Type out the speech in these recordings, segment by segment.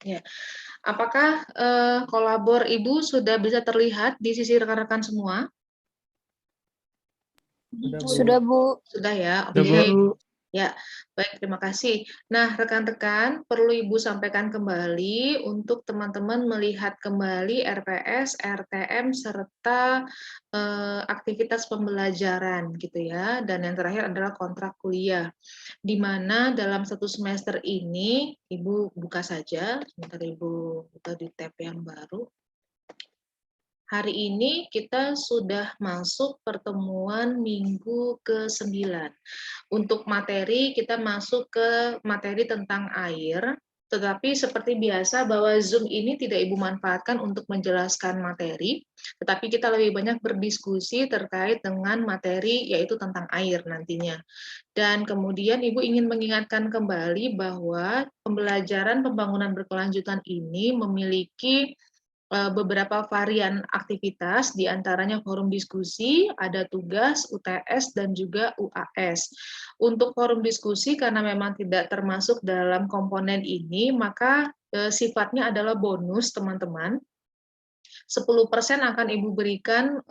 Ya. Apakah kolabor Ibu sudah bisa terlihat di sisi rekan-rekan semua? Sudah, Bu. Sudah, Bu. Sudah ya, Sudah, oke. Bu. Ya, baik, terima kasih. Nah, rekan-rekan, perlu Ibu sampaikan kembali untuk teman-teman melihat kembali RPS, RTM, serta aktivitas pembelajaran gitu ya. Dan yang terakhir adalah kontrak kuliah. Di mana dalam satu semester ini, Ibu buka saja, sebentar Ibu buka di tab yang baru. Hari ini kita sudah masuk pertemuan minggu ke-9. Untuk materi, kita masuk ke materi tentang air, tetapi seperti biasa bahwa Zoom ini tidak Ibu manfaatkan untuk menjelaskan materi, tetapi kita lebih banyak berdiskusi terkait dengan materi, yaitu tentang air nantinya. Dan kemudian Ibu ingin mengingatkan kembali bahwa pembelajaran pembangunan berkelanjutan ini memiliki beberapa varian aktivitas, diantaranya forum diskusi, ada tugas, UTS, dan juga UAS. Untuk forum diskusi, karena memang tidak termasuk dalam komponen ini, maka sifatnya adalah bonus, teman-teman. 10% akan Ibu berikan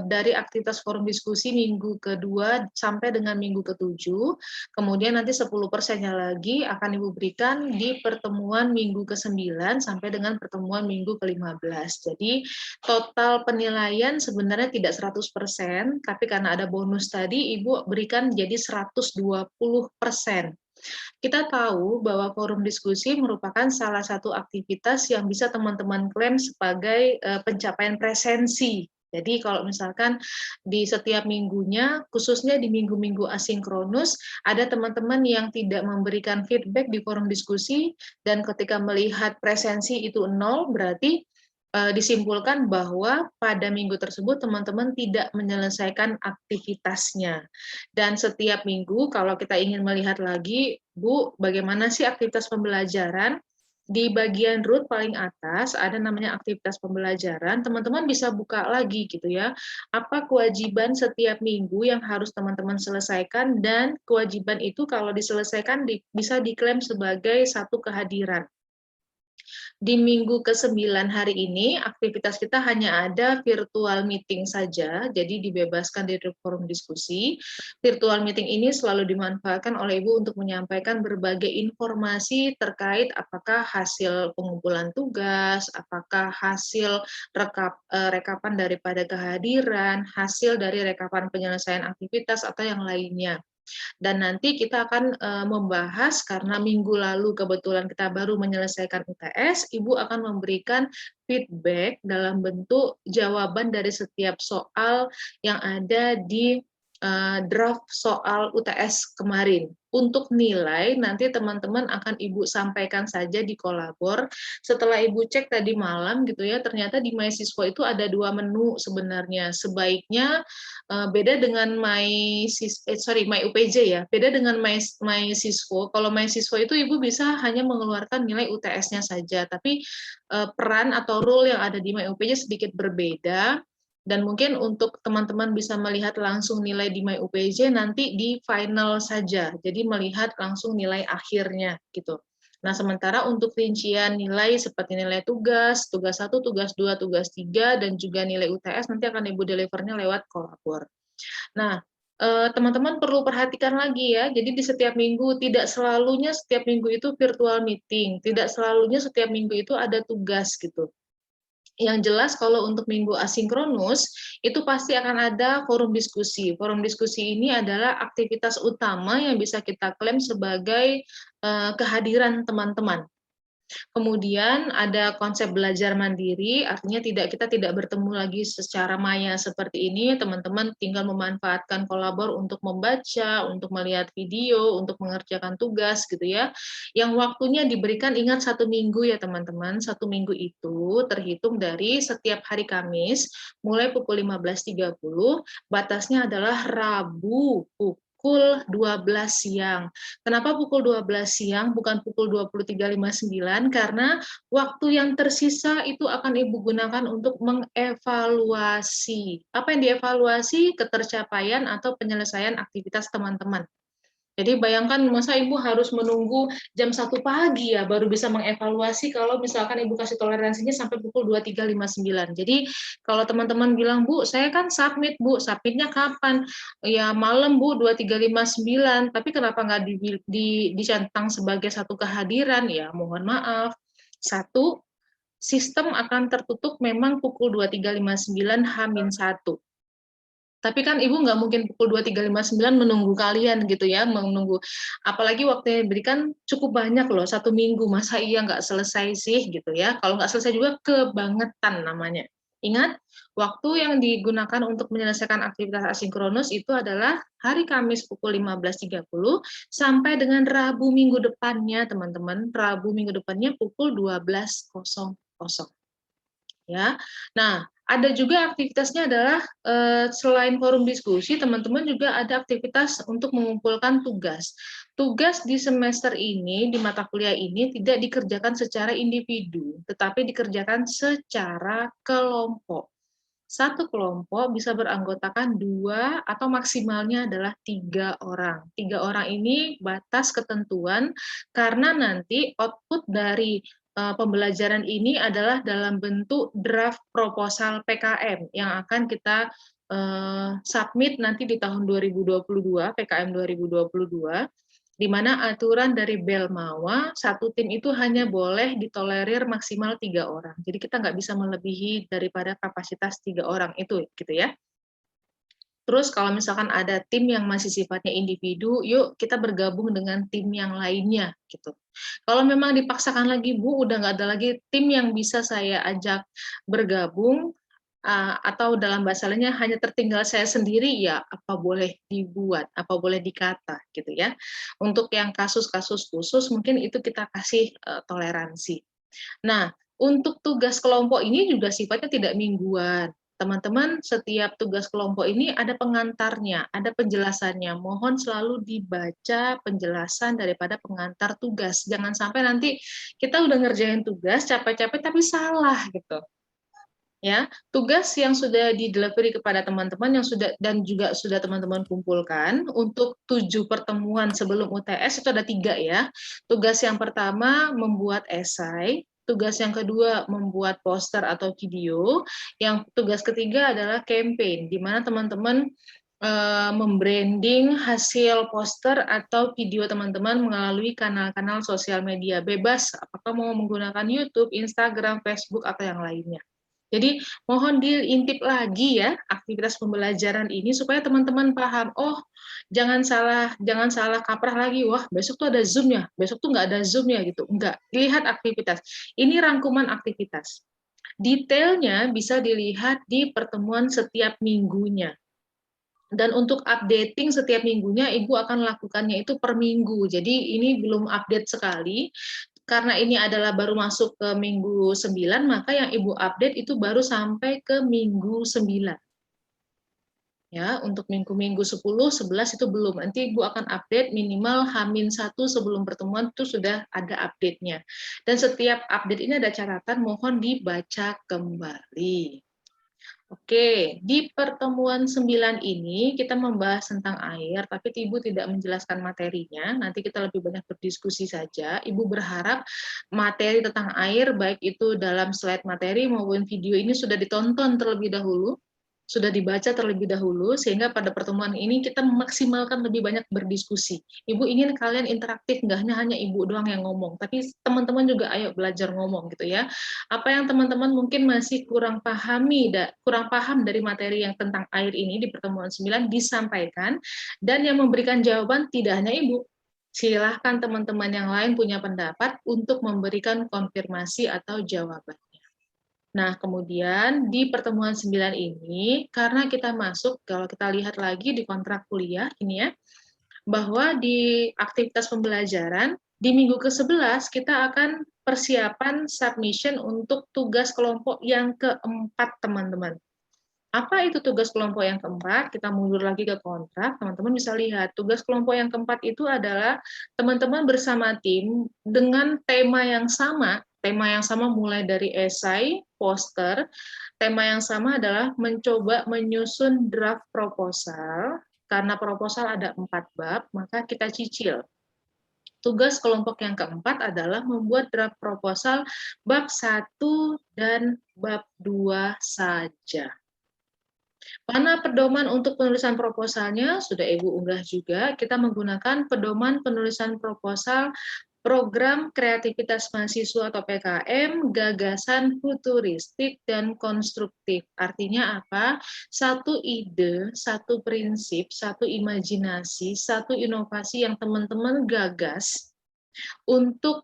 dari aktivitas forum diskusi minggu kedua sampai dengan minggu ketujuh. Kemudian nanti 10%-nya lagi akan Ibu berikan di pertemuan minggu ke-9 sampai dengan pertemuan minggu ke-15. Jadi total penilaian sebenarnya tidak 100%, tapi karena ada bonus tadi Ibu berikan jadi 120%. Kita tahu bahwa forum diskusi merupakan salah satu aktivitas yang bisa teman-teman klaim sebagai pencapaian presensi. Jadi kalau misalkan di setiap minggunya, khususnya di minggu-minggu asinkronus, ada teman-teman yang tidak memberikan feedback di forum diskusi, dan ketika melihat presensi itu 0, berarti disimpulkan bahwa pada minggu tersebut teman-teman tidak menyelesaikan aktivitasnya. Dan setiap minggu kalau kita ingin melihat lagi, Bu, bagaimana sih aktivitas pembelajaran? Di bagian root paling atas ada namanya aktivitas pembelajaran, teman-teman bisa buka lagi gitu ya. Apa kewajiban setiap minggu yang harus teman-teman selesaikan, dan kewajiban itu kalau diselesaikan bisa diklaim sebagai satu kehadiran. Di minggu ke-9 hari ini, aktivitas kita hanya ada virtual meeting saja, jadi dibebaskan dari forum diskusi. Virtual meeting ini selalu dimanfaatkan oleh Ibu untuk menyampaikan berbagai informasi terkait apakah hasil pengumpulan tugas, apakah hasil rekapan daripada kehadiran, hasil dari rekapan penyelesaian aktivitas, atau yang lainnya. Dan nanti kita akan membahas, karena minggu lalu kebetulan kita baru menyelesaikan UTS, Ibu akan memberikan feedback dalam bentuk jawaban dari setiap soal yang ada di draft soal UTS kemarin. Untuk nilai, nanti teman-teman akan Ibu sampaikan saja di kolabor. Setelah Ibu cek tadi malam gitu ya, ternyata di MySiswa itu ada 2 menu sebenarnya. Sebaiknya beda dengan MyUPJ ya. Beda dengan MySiswa. Kalau MySiswa itu Ibu bisa hanya mengeluarkan nilai UTS-nya saja, tapi peran atau role yang ada di MyUPJ sedikit berbeda. Dan mungkin untuk teman-teman bisa melihat langsung nilai di MyUPJ nanti di final saja, jadi melihat langsung nilai akhirnya gitu. Nah, sementara untuk rincian nilai seperti nilai tugas, tugas 1, tugas 2, tugas 3, dan juga nilai UTS nanti akan Ibu delivernya lewat kolabor. Nah, teman-teman perlu perhatikan lagi ya, jadi di setiap minggu, tidak selalunya setiap minggu itu virtual meeting, tidak selalunya setiap minggu itu ada tugas gitu. Yang jelas kalau untuk minggu asinkronus, itu pasti akan ada forum diskusi. Forum diskusi ini adalah aktivitas utama yang bisa kita klaim sebagai kehadiran teman-teman. Kemudian ada konsep belajar mandiri, artinya kita tidak bertemu lagi secara maya seperti ini, teman-teman tinggal memanfaatkan kolabor untuk membaca, untuk melihat video, untuk mengerjakan tugas gitu ya. Yang waktunya diberikan, ingat 1 minggu ya teman-teman, 1 minggu itu terhitung dari setiap hari Kamis, mulai pukul 15.30, batasnya adalah Rabu, pukul 12 siang. Kenapa pukul 12 siang, bukan pukul 23.59? Karena waktu yang tersisa itu akan Ibu gunakan untuk mengevaluasi. Apa yang dievaluasi? Ketercapaian atau penyelesaian aktivitas teman-teman. Jadi bayangkan masa Ibu harus menunggu jam 1 pagi ya baru bisa mengevaluasi kalau misalkan Ibu kasih toleransinya sampai pukul 23.59. Jadi kalau teman-teman bilang, "Bu, saya kan submit, Bu. Submitnya kapan?" "Ya malam, Bu, 23.59." Tapi kenapa nggak dicentang sebagai satu kehadiran? Ya mohon maaf. Satu, sistem akan tertutup memang pukul 23.59 H-1. Tapi kan Ibu nggak mungkin pukul 23.59 menunggu kalian gitu ya, menunggu. Apalagi waktu yang diberikan cukup banyak loh, 1 minggu, masa iya nggak selesai sih gitu ya. Kalau nggak selesai juga kebangetan namanya. Ingat, waktu yang digunakan untuk menyelesaikan aktivitas asinkronus itu adalah hari Kamis pukul 15.30 sampai dengan Rabu minggu depannya, teman-teman. Rabu minggu depannya pukul 12.00. Ya. Nah, ada juga aktivitasnya adalah selain forum diskusi, teman-teman juga ada aktivitas untuk mengumpulkan tugas. Tugas di semester ini, di mata kuliah ini tidak dikerjakan secara individu, tetapi dikerjakan secara kelompok. Satu kelompok bisa beranggotakan 2 atau maksimalnya adalah 3 orang. 3 orang ini batas ketentuan karena nanti output dari pembelajaran ini adalah dalam bentuk draft proposal PKM yang akan kita submit nanti di tahun 2022, PKM 2022, di mana aturan dari Belmawa, satu tim itu hanya boleh ditolerir maksimal 3 orang. Jadi kita nggak bisa melebihi daripada kapasitas 3 orang itu, gitu ya. Terus kalau misalkan ada tim yang masih sifatnya individu, yuk kita bergabung dengan tim yang lainnya, gitu. Kalau memang dipaksakan lagi, Bu, udah nggak ada lagi tim yang bisa saya ajak bergabung, atau dalam bahasa lainnya hanya tertinggal saya sendiri, ya apa boleh dibuat, apa boleh dikata, gitu ya. Untuk yang kasus-kasus khusus mungkin itu kita kasih toleransi. Nah, untuk tugas kelompok ini juga sifatnya tidak mingguan. Teman-teman, setiap tugas kelompok ini ada pengantarnya, ada penjelasannya. Mohon selalu dibaca penjelasan daripada pengantar tugas. Jangan sampai nanti kita udah ngerjain tugas, capek-capek tapi salah gitu. Ya, tugas yang sudah di-delivery kepada teman-teman yang sudah dan juga sudah teman-teman kumpulkan untuk 7 pertemuan sebelum UTS itu ada 3 ya. Tugas yang pertama membuat esai, tugas yang kedua membuat poster atau video, yang tugas ketiga adalah campaign, di mana teman-teman membranding hasil poster atau video teman-teman melalui kanal-kanal sosial media bebas, apakah mau menggunakan YouTube, Instagram, Facebook, atau yang lainnya. Jadi mohon diintip lagi ya aktivitas pembelajaran ini supaya teman-teman paham, oh jangan salah kaprah lagi, wah besok tuh ada Zoom ya, besok tuh nggak ada Zoom ya gitu. Enggak, lihat aktivitas. Ini rangkuman aktivitas. Detailnya bisa dilihat di pertemuan setiap minggunya. Dan untuk updating setiap minggunya, Ibu akan lakukannya itu per minggu. Jadi ini belum update sekali, karena ini adalah baru masuk ke minggu 9, maka yang Ibu update itu baru sampai ke minggu 9. Ya, untuk minggu-minggu 10, 11 itu belum. Nanti Ibu akan update minimal H-1 sebelum pertemuan itu sudah ada update-nya. Dan setiap update ini ada catatan, mohon dibaca kembali. Oke, di pertemuan 9 ini kita membahas tentang air, tapi Ibu tidak menjelaskan materinya. Nanti kita lebih banyak berdiskusi saja. Ibu berharap materi tentang air, baik itu dalam slide materi maupun video ini sudah ditonton terlebih dahulu, sudah dibaca terlebih dahulu, sehingga pada pertemuan ini kita memaksimalkan lebih banyak berdiskusi. Ibu ingin kalian interaktif, nggak hanya Ibu doang yang ngomong, tapi teman-teman juga ayo belajar ngomong gitu ya. Apa yang teman-teman mungkin masih kurang paham dari materi yang tentang air ini di pertemuan 9 disampaikan, dan yang memberikan jawaban tidak hanya Ibu. Silahkan teman-teman yang lain punya pendapat untuk memberikan konfirmasi atau jawaban. Nah, kemudian di pertemuan 9 ini, karena kita masuk, kalau kita lihat lagi di kontrak kuliah, ini ya, bahwa di aktivitas pembelajaran, di minggu ke-11 kita akan persiapan submission untuk tugas kelompok yang keempat, teman-teman. Apa itu tugas kelompok yang keempat? Kita mundur lagi ke kontrak, teman-teman bisa lihat. Tugas kelompok yang keempat itu adalah teman-teman bersama tim dengan tema yang sama mulai dari esai, poster. Tema yang sama adalah mencoba menyusun draft proposal karena proposal ada 4 bab, maka kita cicil. Tugas kelompok yang keempat adalah membuat draft proposal bab 1 dan bab 2 saja. Mana pedoman untuk penulisan proposalnya? Sudah Ibu unggah juga. Kita menggunakan pedoman penulisan proposal Program Kreativitas Mahasiswa atau PKM, gagasan futuristik dan konstruktif. Artinya apa? Satu ide, satu prinsip, satu imajinasi, satu inovasi yang teman-teman gagas untuk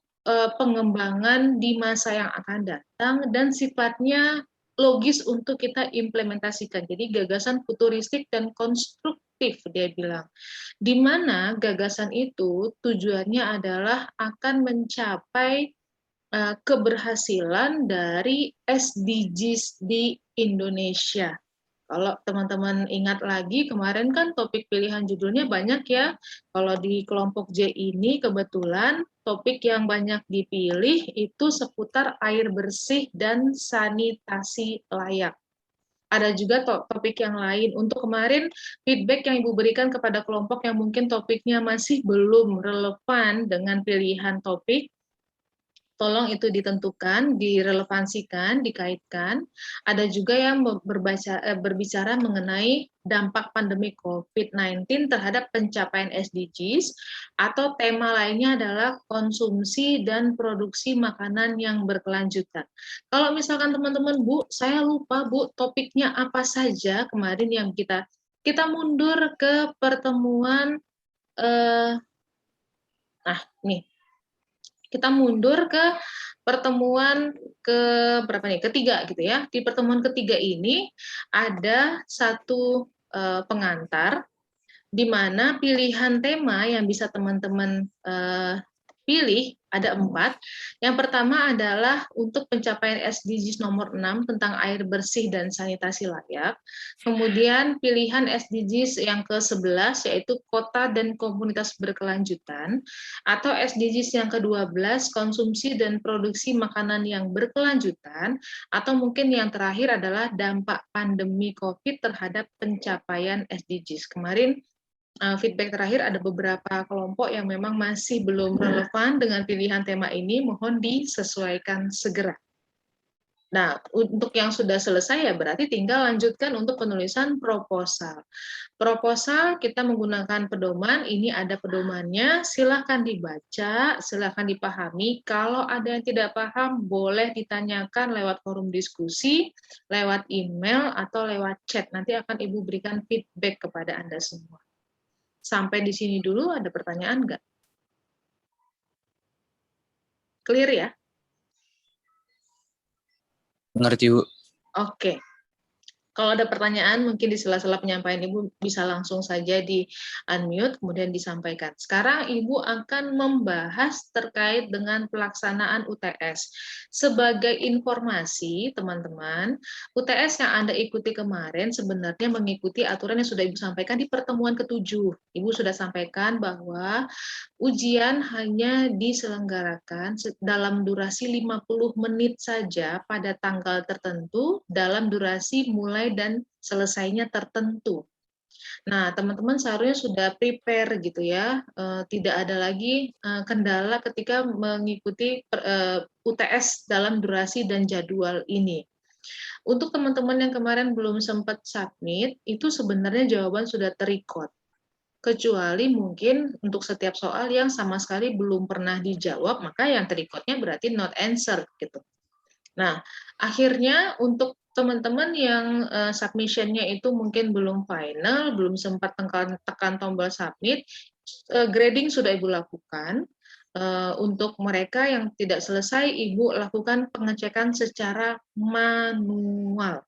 pengembangan di masa yang akan datang dan sifatnya logis untuk kita implementasikan. Jadi gagasan futuristik dan konstruktif dia bilang. Di mana gagasan itu tujuannya adalah akan mencapai keberhasilan dari SDGs di Indonesia. Kalau teman-teman ingat lagi, kemarin kan topik pilihan judulnya banyak ya. Kalau di kelompok J ini kebetulan topik yang banyak dipilih itu seputar air bersih dan sanitasi layak. Ada juga topik yang lain. Untuk kemarin, feedback yang Ibu berikan kepada kelompok yang mungkin topiknya masih belum relevan dengan pilihan topik, tolong itu ditentukan, direlevansikan, dikaitkan. Ada juga yang berbicara mengenai dampak pandemi COVID-19 terhadap pencapaian SDGs, atau tema lainnya adalah konsumsi dan produksi makanan yang berkelanjutan. Kalau misalkan teman-teman, Bu, saya lupa, Bu, topiknya apa saja kemarin yang kita mundur ke pertemuan, nih, kita mundur ke pertemuan berapa nih? Ketiga gitu ya. Di pertemuan ketiga ini ada satu pengantar di mana pilihan tema yang bisa teman-teman pilih ada 4. Yang pertama adalah untuk pencapaian SDGs nomor 6 tentang air bersih dan sanitasi layak. Kemudian pilihan SDGs yang ke-11 yaitu kota dan komunitas berkelanjutan, atau SDGs yang ke-12 konsumsi dan produksi makanan yang berkelanjutan, atau mungkin yang terakhir adalah dampak pandemi COVID terhadap pencapaian SDGs. Kemarin feedback terakhir ada beberapa kelompok yang memang masih belum relevan dengan pilihan tema ini, mohon disesuaikan segera. Nah, untuk yang sudah selesai ya berarti tinggal lanjutkan untuk penulisan proposal. Proposal kita menggunakan pedoman, ini ada pedomannya, silahkan dibaca, silahkan dipahami. Kalau ada yang tidak paham, boleh ditanyakan lewat forum diskusi, lewat email, atau lewat chat. Nanti akan Ibu berikan feedback kepada Anda semua. Sampai di sini dulu, ada pertanyaan nggak? Clear ya? Mengerti, Bu. Oke. Kalau ada pertanyaan, mungkin di sela-sela penyampaian Ibu bisa langsung saja di-unmute, kemudian disampaikan. Sekarang Ibu akan membahas terkait dengan pelaksanaan UTS. Sebagai informasi, teman-teman, UTS yang Anda ikuti kemarin sebenarnya mengikuti aturan yang sudah Ibu sampaikan di pertemuan ke-7. Ibu sudah sampaikan bahwa ujian hanya diselenggarakan dalam durasi 50 menit saja pada tanggal tertentu, dalam durasi mulai dan selesainya tertentu. Nah, teman-teman seharusnya sudah prepare gitu ya, tidak ada lagi kendala ketika mengikuti UTS dalam durasi dan jadwal ini. Untuk teman-teman yang kemarin belum sempat submit, itu sebenarnya jawaban sudah ter-record. Kecuali mungkin untuk setiap soal yang sama sekali belum pernah dijawab, maka yang ter-record-nya berarti not answer gitu. Nah, akhirnya untuk teman-teman yang submission-nya itu mungkin belum final, belum sempat tekan tombol submit, grading sudah Ibu lakukan. Untuk mereka yang tidak selesai, Ibu lakukan pengecekan secara manual.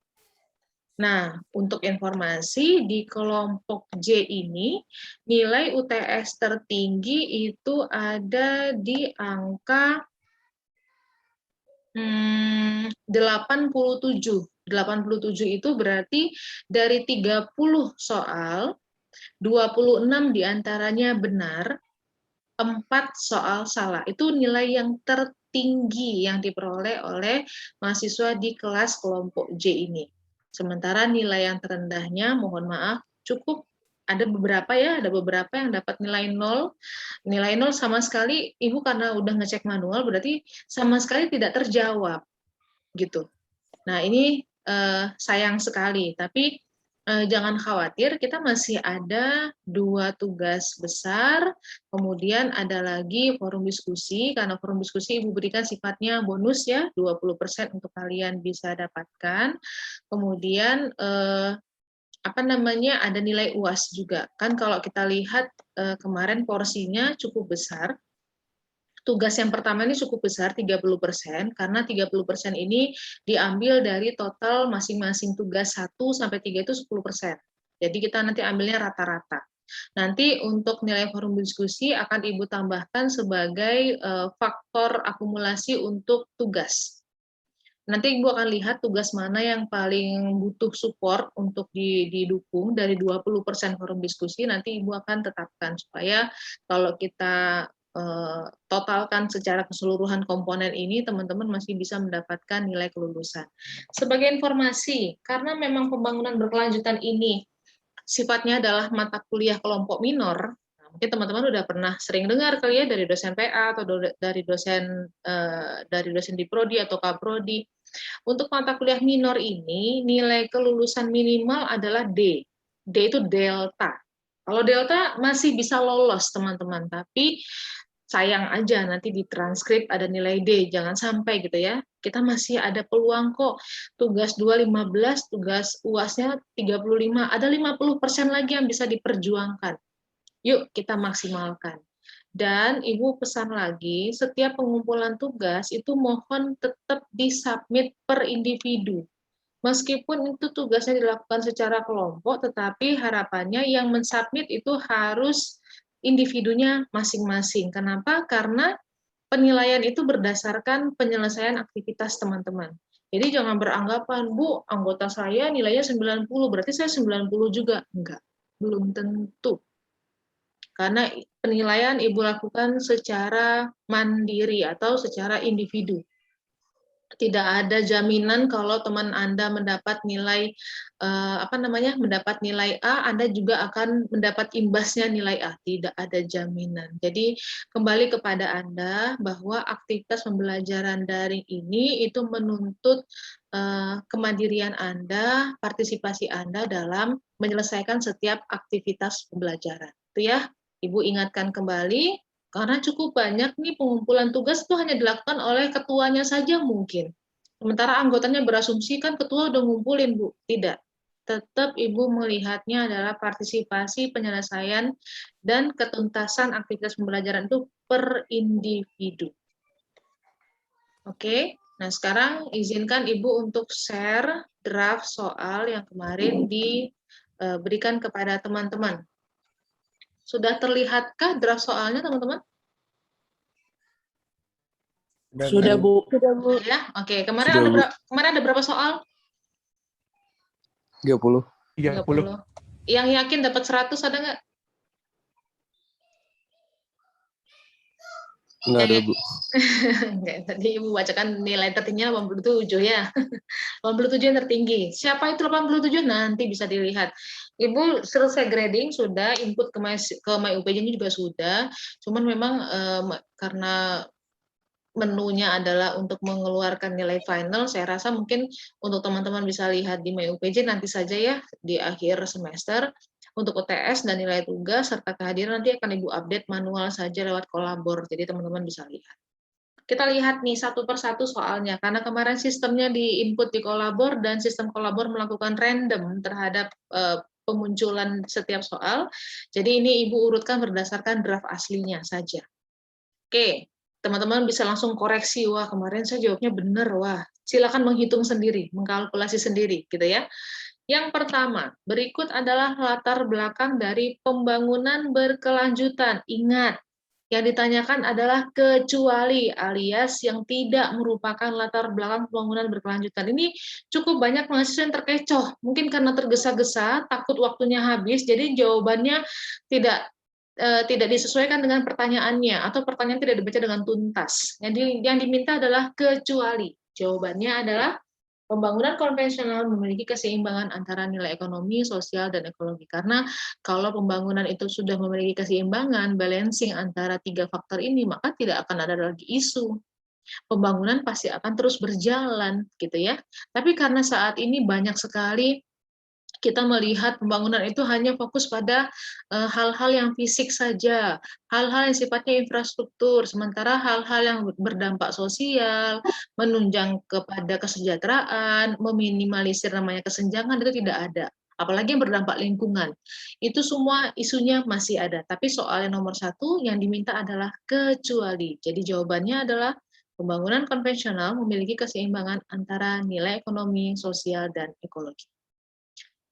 Nah, untuk informasi, di kelompok J ini, nilai UTS tertinggi itu ada di angka 87. 87 itu berarti dari 30 soal, 26 diantaranya benar, 4 soal salah. Itu nilai yang tertinggi yang diperoleh oleh mahasiswa di kelas kelompok J ini. Sementara nilai yang terendahnya, mohon maaf, cukup ada beberapa ya, ada beberapa yang dapat nilai nol. Nilai nol sama sekali, Ibu karena udah ngecek manual, berarti sama sekali tidak terjawab, gitu. Nah, ini sayang sekali, tapi jangan khawatir, kita masih ada 2 tugas besar, kemudian ada lagi forum diskusi, karena forum diskusi Ibu berikan sifatnya bonus ya, 20% untuk kalian bisa dapatkan. Kemudian apa namanya, ada nilai UAS juga. Kan kalau kita lihat kemarin porsinya cukup besar. Tugas yang pertama ini cukup besar, 30%, karena 30% ini diambil dari total masing-masing tugas 1 sampai 3 itu 10%. Jadi kita nanti ambilnya rata-rata. Nanti untuk nilai forum diskusi akan Ibu tambahkan sebagai faktor akumulasi untuk tugas. Nanti Ibu akan lihat tugas mana yang paling butuh support untuk didukung dari 20% forum diskusi, nanti Ibu akan tetapkan supaya kalau kita totalkan secara keseluruhan komponen ini, teman-teman masih bisa mendapatkan nilai kelulusan. Sebagai informasi, karena memang pembangunan berkelanjutan ini sifatnya adalah mata kuliah kelompok minor, mungkin teman-teman udah pernah sering dengar kali ya dari dosen PA atau dari dosen di prodi atau kaprodi. Untuk mata kuliah minor ini nilai kelulusan minimal adalah D. D itu delta. Kalau delta masih bisa lolos teman-teman, tapi sayang aja nanti di transkrip ada nilai D, jangan sampai gitu ya. Kita masih ada peluang kok. Tugas 215, tugas UAS-nya 35, ada 50% lagi yang bisa diperjuangkan. Yuk kita maksimalkan. Dan Ibu pesan lagi, setiap pengumpulan tugas itu mohon tetap disubmit per individu. Meskipun itu tugasnya dilakukan secara kelompok, tetapi harapannya yang mensubmit itu harus individunya masing-masing. Kenapa? Karena penilaian itu berdasarkan penyelesaian aktivitas teman-teman. Jadi jangan beranggapan, Bu, anggota saya nilainya 90, berarti saya 90 juga. Enggak, belum tentu. Karena penilaian Ibu lakukan secara mandiri atau secara individu. Tidak ada jaminan kalau teman Anda mendapat nilai mendapat nilai A, Anda juga akan mendapat imbasnya nilai A. Tidak ada jaminan. Jadi kembali kepada Anda bahwa aktivitas pembelajaran daring ini itu menuntut kemandirian Anda, partisipasi Anda dalam menyelesaikan setiap aktivitas pembelajaran. Itu ya, Ibu ingatkan kembali. Karena cukup banyak nih pengumpulan tugas itu hanya dilakukan oleh ketuanya saja mungkin. Sementara anggotanya berasumsi kan ketua udah ngumpulin, Bu. Tidak. Tetap Ibu melihatnya adalah partisipasi, penyelesaian, dan ketuntasan aktivitas pembelajaran itu per individu. Oke, nah sekarang izinkan Ibu untuk share draft soal yang kemarin diberikan kepada teman-teman. Sudah terlihatkah draft soalnya, teman-teman? Sudah, Bu. Sudah, Bu. Ya, oke. Sudah, Kemarin ada berapa soal? 30. 30. Yang yakin dapat 100 ada nggak? Enggak ada, Bu. Nggak, tadi Ibu bacakan nilai tertingginya 87 ya. 87 yang tertinggi. Siapa itu 87? Nanti bisa dilihat. Ibu selesai grading sudah, input ke MyUPJ-nya juga sudah. Cuman memang karena menunya adalah untuk mengeluarkan nilai final, saya rasa mungkin untuk teman-teman bisa lihat di MyUPJ nanti saja ya, di akhir semester. Untuk UTS dan nilai tugas serta kehadiran nanti akan Ibu update manual saja lewat kolabor, jadi teman-teman bisa lihat. Kita lihat nih satu persatu soalnya, karena kemarin sistemnya di input di kolabor dan sistem kolabor melakukan random terhadap pemunculan setiap soal. Jadi ini Ibu urutkan berdasarkan draft aslinya saja. Oke, teman-teman bisa langsung koreksi, wah kemarin saya jawabnya benar, wah silakan menghitung sendiri, mengkalkulasi sendiri, gitu ya. Yang pertama, berikut adalah latar belakang dari pembangunan berkelanjutan. Ingat, yang ditanyakan adalah kecuali alias yang tidak merupakan latar belakang pembangunan berkelanjutan. Ini cukup banyak mahasiswa yang terkecoh, mungkin karena tergesa-gesa, takut waktunya habis, jadi jawabannya tidak disesuaikan dengan pertanyaannya, atau pertanyaan tidak dibaca dengan tuntas. Yang diminta adalah kecuali. Jawabannya adalah Pembangunan konvensional memiliki keseimbangan antara nilai ekonomi, sosial, dan ekologi. Karena kalau pembangunan itu sudah memiliki keseimbangan, balancing antara 3 faktor ini, maka tidak akan ada lagi isu. Pembangunan pasti akan terus berjalan, gitu ya. Tapi karena saat ini banyak sekali kita melihat pembangunan itu hanya fokus pada hal-hal yang fisik saja, hal-hal yang sifatnya infrastruktur, sementara hal-hal yang berdampak sosial, menunjang kepada kesejahteraan, meminimalisir namanya kesenjangan itu tidak ada. Apalagi yang berdampak lingkungan. Itu semua isunya masih ada. Tapi soal yang nomor 1 yang diminta adalah kecuali. Jadi jawabannya adalah pembangunan konvensional memiliki keseimbangan antara nilai ekonomi, sosial, dan ekologi.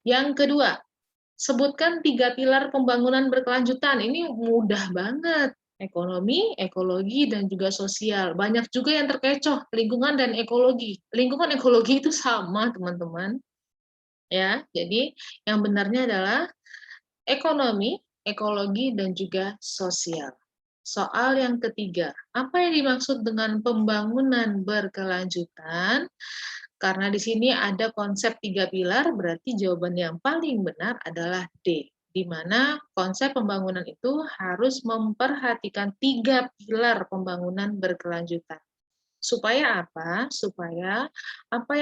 Yang kedua, sebutkan 3 pilar pembangunan berkelanjutan. Ini mudah banget. Ekonomi, ekologi, dan juga sosial. Banyak juga yang terkecoh, lingkungan dan ekologi. Lingkungan ekologi itu sama, teman-teman. Ya, jadi yang benarnya adalah ekonomi, ekologi, dan juga sosial. Soal yang ketiga, apa yang dimaksud dengan pembangunan berkelanjutan? Karena di sini ada konsep 3 pilar, berarti jawaban yang paling benar adalah D, di mana konsep pembangunan itu harus memperhatikan 3 pilar pembangunan berkelanjutan. Supaya apa? Supaya apa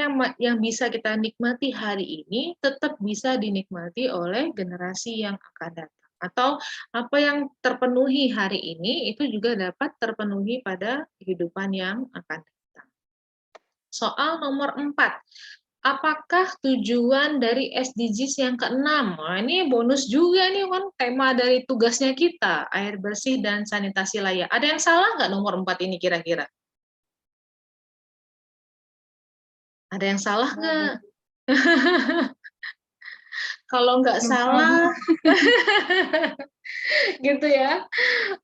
yang bisa kita nikmati hari ini tetap bisa dinikmati oleh generasi yang akan datang. Atau apa yang terpenuhi hari ini itu juga dapat terpenuhi pada kehidupan yang akan datang. Soal nomor 4. Apakah tujuan dari SDGs yang ke-6? Nah, ini bonus juga nih kan tema dari tugasnya kita, air bersih dan sanitasi layak. Ada yang salah nggak nomor 4 ini kira-kira? Ada yang salah nggak? Kalau nggak salah, gitu ya.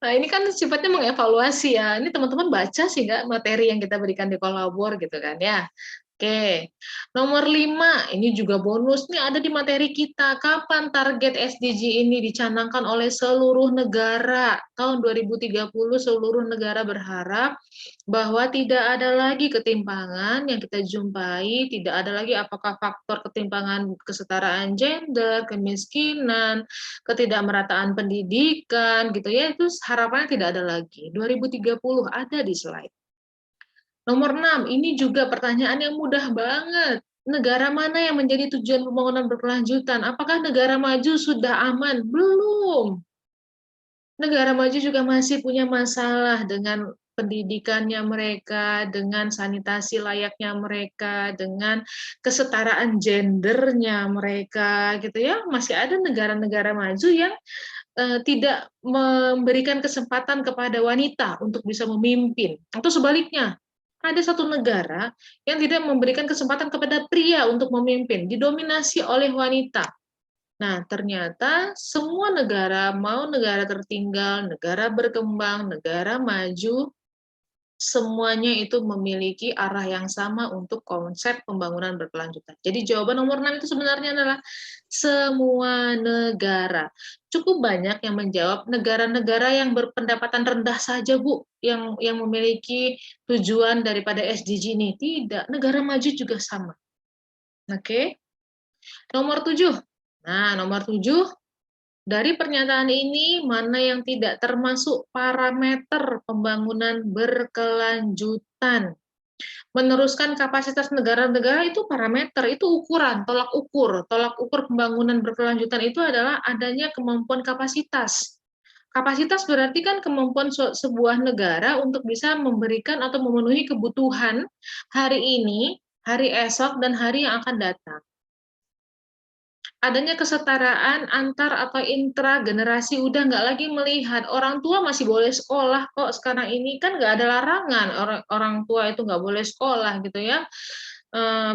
Nah, ini kan sifatnya mengevaluasi ya. Ini teman-teman baca sih nggak materi yang kita berikan di kolabor gitu kan ya. Oke, nomor 5, ini juga bonus nih ada di materi kita. Kapan target SDG ini dicanangkan oleh seluruh negara? Tahun 2030 seluruh negara berharap bahwa tidak ada lagi ketimpangan yang kita jumpai, tidak ada lagi apakah faktor ketimpangan kesetaraan gender, kemiskinan, ketidakmerataan pendidikan gitu ya, itu harapannya tidak ada lagi. 2030 ada di slide. Nomor 6, ini juga pertanyaan yang mudah banget. Negara mana yang menjadi tujuan pembangunan berkelanjutan? Apakah negara maju sudah aman? Belum. Negara maju juga masih punya masalah dengan pendidikannya mereka, dengan sanitasi layaknya mereka, dengan kesetaraan gendernya mereka, gitu ya. Masih ada negara-negara maju yang tidak memberikan kesempatan kepada wanita untuk bisa memimpin, atau sebaliknya, ada satu negara yang tidak memberikan kesempatan kepada pria untuk memimpin, didominasi oleh wanita. Nah, ternyata semua negara, mau negara tertinggal, negara berkembang, negara maju, semuanya itu memiliki arah yang sama untuk konsep pembangunan berkelanjutan. Jadi jawaban nomor 6 itu sebenarnya adalah semua negara. Cukup banyak yang menjawab negara-negara yang berpendapatan rendah saja, Bu, yang memiliki tujuan daripada SDG ini. Tidak, negara maju juga sama. Oke. Nomor 7. Nah, nomor 7, dari pernyataan ini, mana yang tidak termasuk parameter pembangunan berkelanjutan? Meneruskan kapasitas negara-negara itu parameter, itu ukuran, tolak ukur. Tolak ukur pembangunan berkelanjutan itu adalah adanya kemampuan kapasitas. Kapasitas berarti kan kemampuan sebuah negara untuk bisa memberikan atau memenuhi kebutuhan hari ini, hari esok, dan hari yang akan datang. Adanya kesetaraan antar atau intragenerasi, udah nggak lagi melihat orang tua masih boleh sekolah kok sekarang ini, kan nggak ada larangan orang tua itu nggak boleh sekolah gitu ya.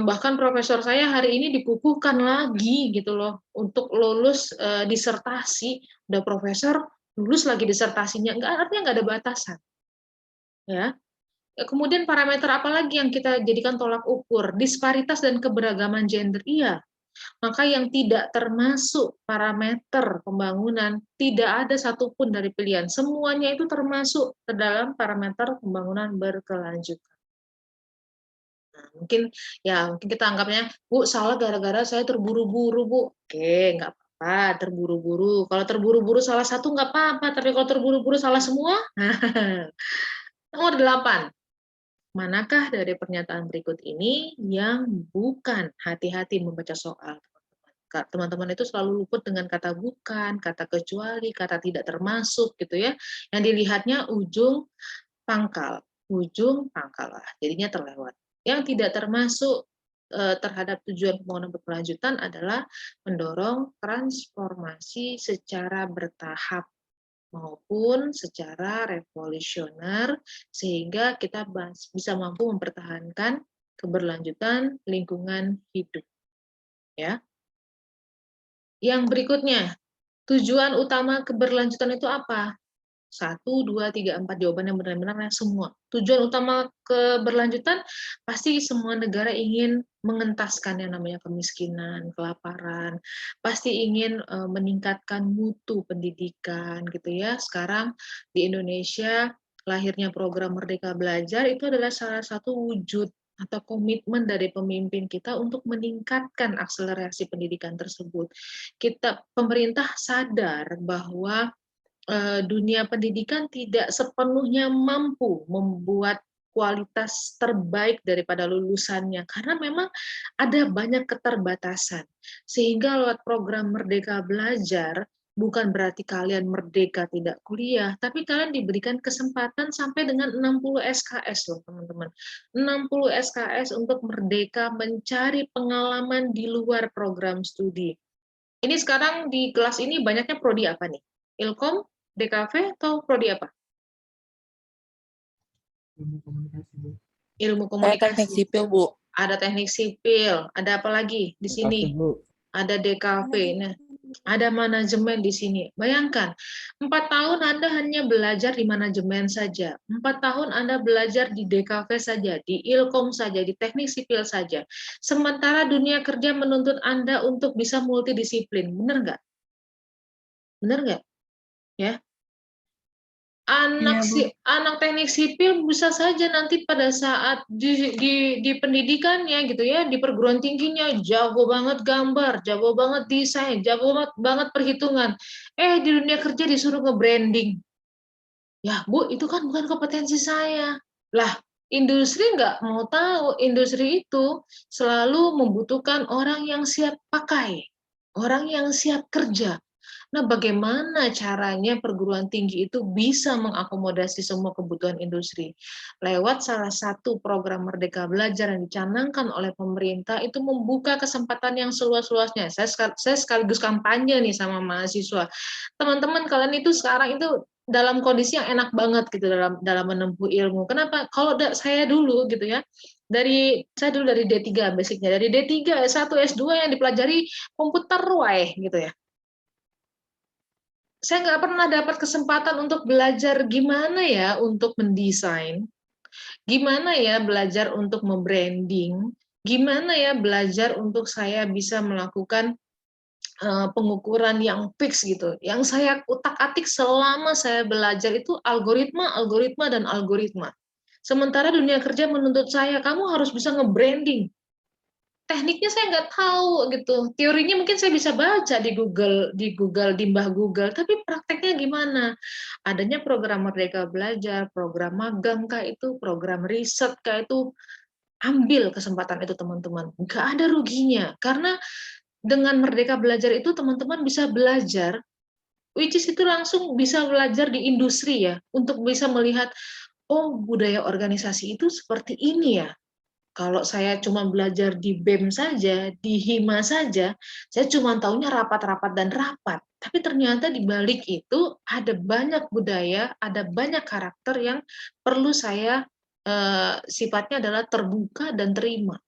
Bahkan profesor saya hari ini dikukuhkan lagi gitu loh untuk lulus disertasi, udah profesor lulus lagi disertasinya, artinya nggak ada batasan ya. Kemudian parameter apa lagi yang kita jadikan tolak ukur? Disparitas dan keberagaman gender, iya. Maka yang tidak termasuk parameter pembangunan, tidak ada satupun dari pilihan. Semuanya itu termasuk ke dalam parameter pembangunan berkelanjutan. Nah, Mungkin kita anggapnya, Bu, salah gara-gara saya terburu-buru, Bu. Oke, nggak apa-apa, terburu-buru. Kalau terburu-buru salah satu nggak apa-apa, tapi kalau terburu-buru salah semua, nomor 8. Manakah dari pernyataan berikut ini yang bukan? Hati-hati membaca soal. Teman-teman itu selalu luput dengan kata bukan, kata kecuali, kata tidak termasuk gitu ya. Yang dilihatnya ujung pangkal lah, jadinya terlewat. Yang tidak termasuk terhadap tujuan pembangunan berkelanjutan adalah mendorong transformasi secara bertahap maupun secara revolusioner sehingga kita bisa mampu mempertahankan keberlanjutan lingkungan hidup. Ya. Yang berikutnya, tujuan utama keberlanjutan itu apa? 1, 2, 3, 4 jawaban yang benar-benar semua. Tujuan utama keberlanjutan pasti semua negara ingin mengentaskan yang namanya kemiskinan, kelaparan, pasti ingin meningkatkan mutu pendidikan gitu ya. Sekarang di Indonesia lahirnya program Merdeka Belajar itu adalah salah satu wujud atau komitmen dari pemimpin kita untuk meningkatkan akselerasi pendidikan tersebut. Pemerintah sadar bahwa dunia pendidikan tidak sepenuhnya mampu membuat kualitas terbaik daripada lulusannya karena memang ada banyak keterbatasan sehingga lewat program Merdeka Belajar bukan berarti kalian merdeka tidak kuliah tapi kalian diberikan kesempatan sampai dengan 60 SKS loh teman-teman 60 SKS untuk merdeka mencari pengalaman di luar program studi. Ini sekarang di kelas ini banyaknya prodi apa nih? Ilkom, DKV, atau prodi apa? Ilmu Saya teknik komunikasi. sipil, Bu. Ada teknik sipil. Ada apa lagi di sini? DKV, Bu. Ada DKV. Nah, ada manajemen di sini. Bayangkan, 4 tahun Anda hanya belajar di manajemen saja. 4 tahun Anda belajar di DKV saja, di Ilkom saja, di teknik sipil saja. Sementara dunia kerja menuntut Anda untuk bisa multidisiplin. Benar nggak? Benar nggak? Ya. Anak teknik sipil bisa saja nanti pada saat di pendidikannya gitu ya, di perguruan tingginya jago banget gambar, jago banget desain, jago banget perhitungan. Di dunia kerja disuruh nge-branding. Ya, Bu, itu kan bukan kompetensi saya. Lah, industri nggak mau tahu. Industri itu selalu membutuhkan orang yang siap pakai, orang yang siap kerja. Nah, bagaimana caranya perguruan tinggi itu bisa mengakomodasi semua kebutuhan industri? Lewat salah satu program Merdeka Belajar yang dicanangkan oleh pemerintah itu membuka kesempatan yang seluas-luasnya. Saya sekaligus kampanye nih sama mahasiswa. Teman-teman kalian itu sekarang itu dalam kondisi yang enak banget gitu dalam menempuh ilmu. Kenapa? Kalau saya dulu gitu ya, saya dulu dari D3 basicnya, dari D3, S1, S2 yang dipelajari komputer wae gitu ya. Saya nggak pernah dapat kesempatan untuk belajar gimana ya untuk mendesain, gimana ya belajar untuk membranding, gimana ya belajar untuk saya bisa melakukan pengukuran yang fix gitu. Yang saya utak-atik selama saya belajar itu algoritma, algoritma, dan algoritma. Sementara dunia kerja menuntut saya, kamu harus bisa nge-branding. Tekniknya saya nggak tahu gitu. Teorinya mungkin saya bisa baca di Mbah Google, tapi prakteknya gimana? Adanya program Merdeka Belajar, program magang kah itu, program riset kah itu, ambil kesempatan itu teman-teman. Nggak ada ruginya, karena dengan Merdeka Belajar itu teman-teman bisa belajar, which is itu langsung bisa belajar di industri ya, untuk bisa melihat, oh budaya organisasi itu seperti ini ya. Kalau saya cuma belajar di BEM saja, di HIMA saja, saya cuma taunya rapat-rapat dan rapat. Tapi ternyata di balik itu ada banyak budaya, ada banyak karakter yang perlu saya sifatnya adalah terbuka dan terima.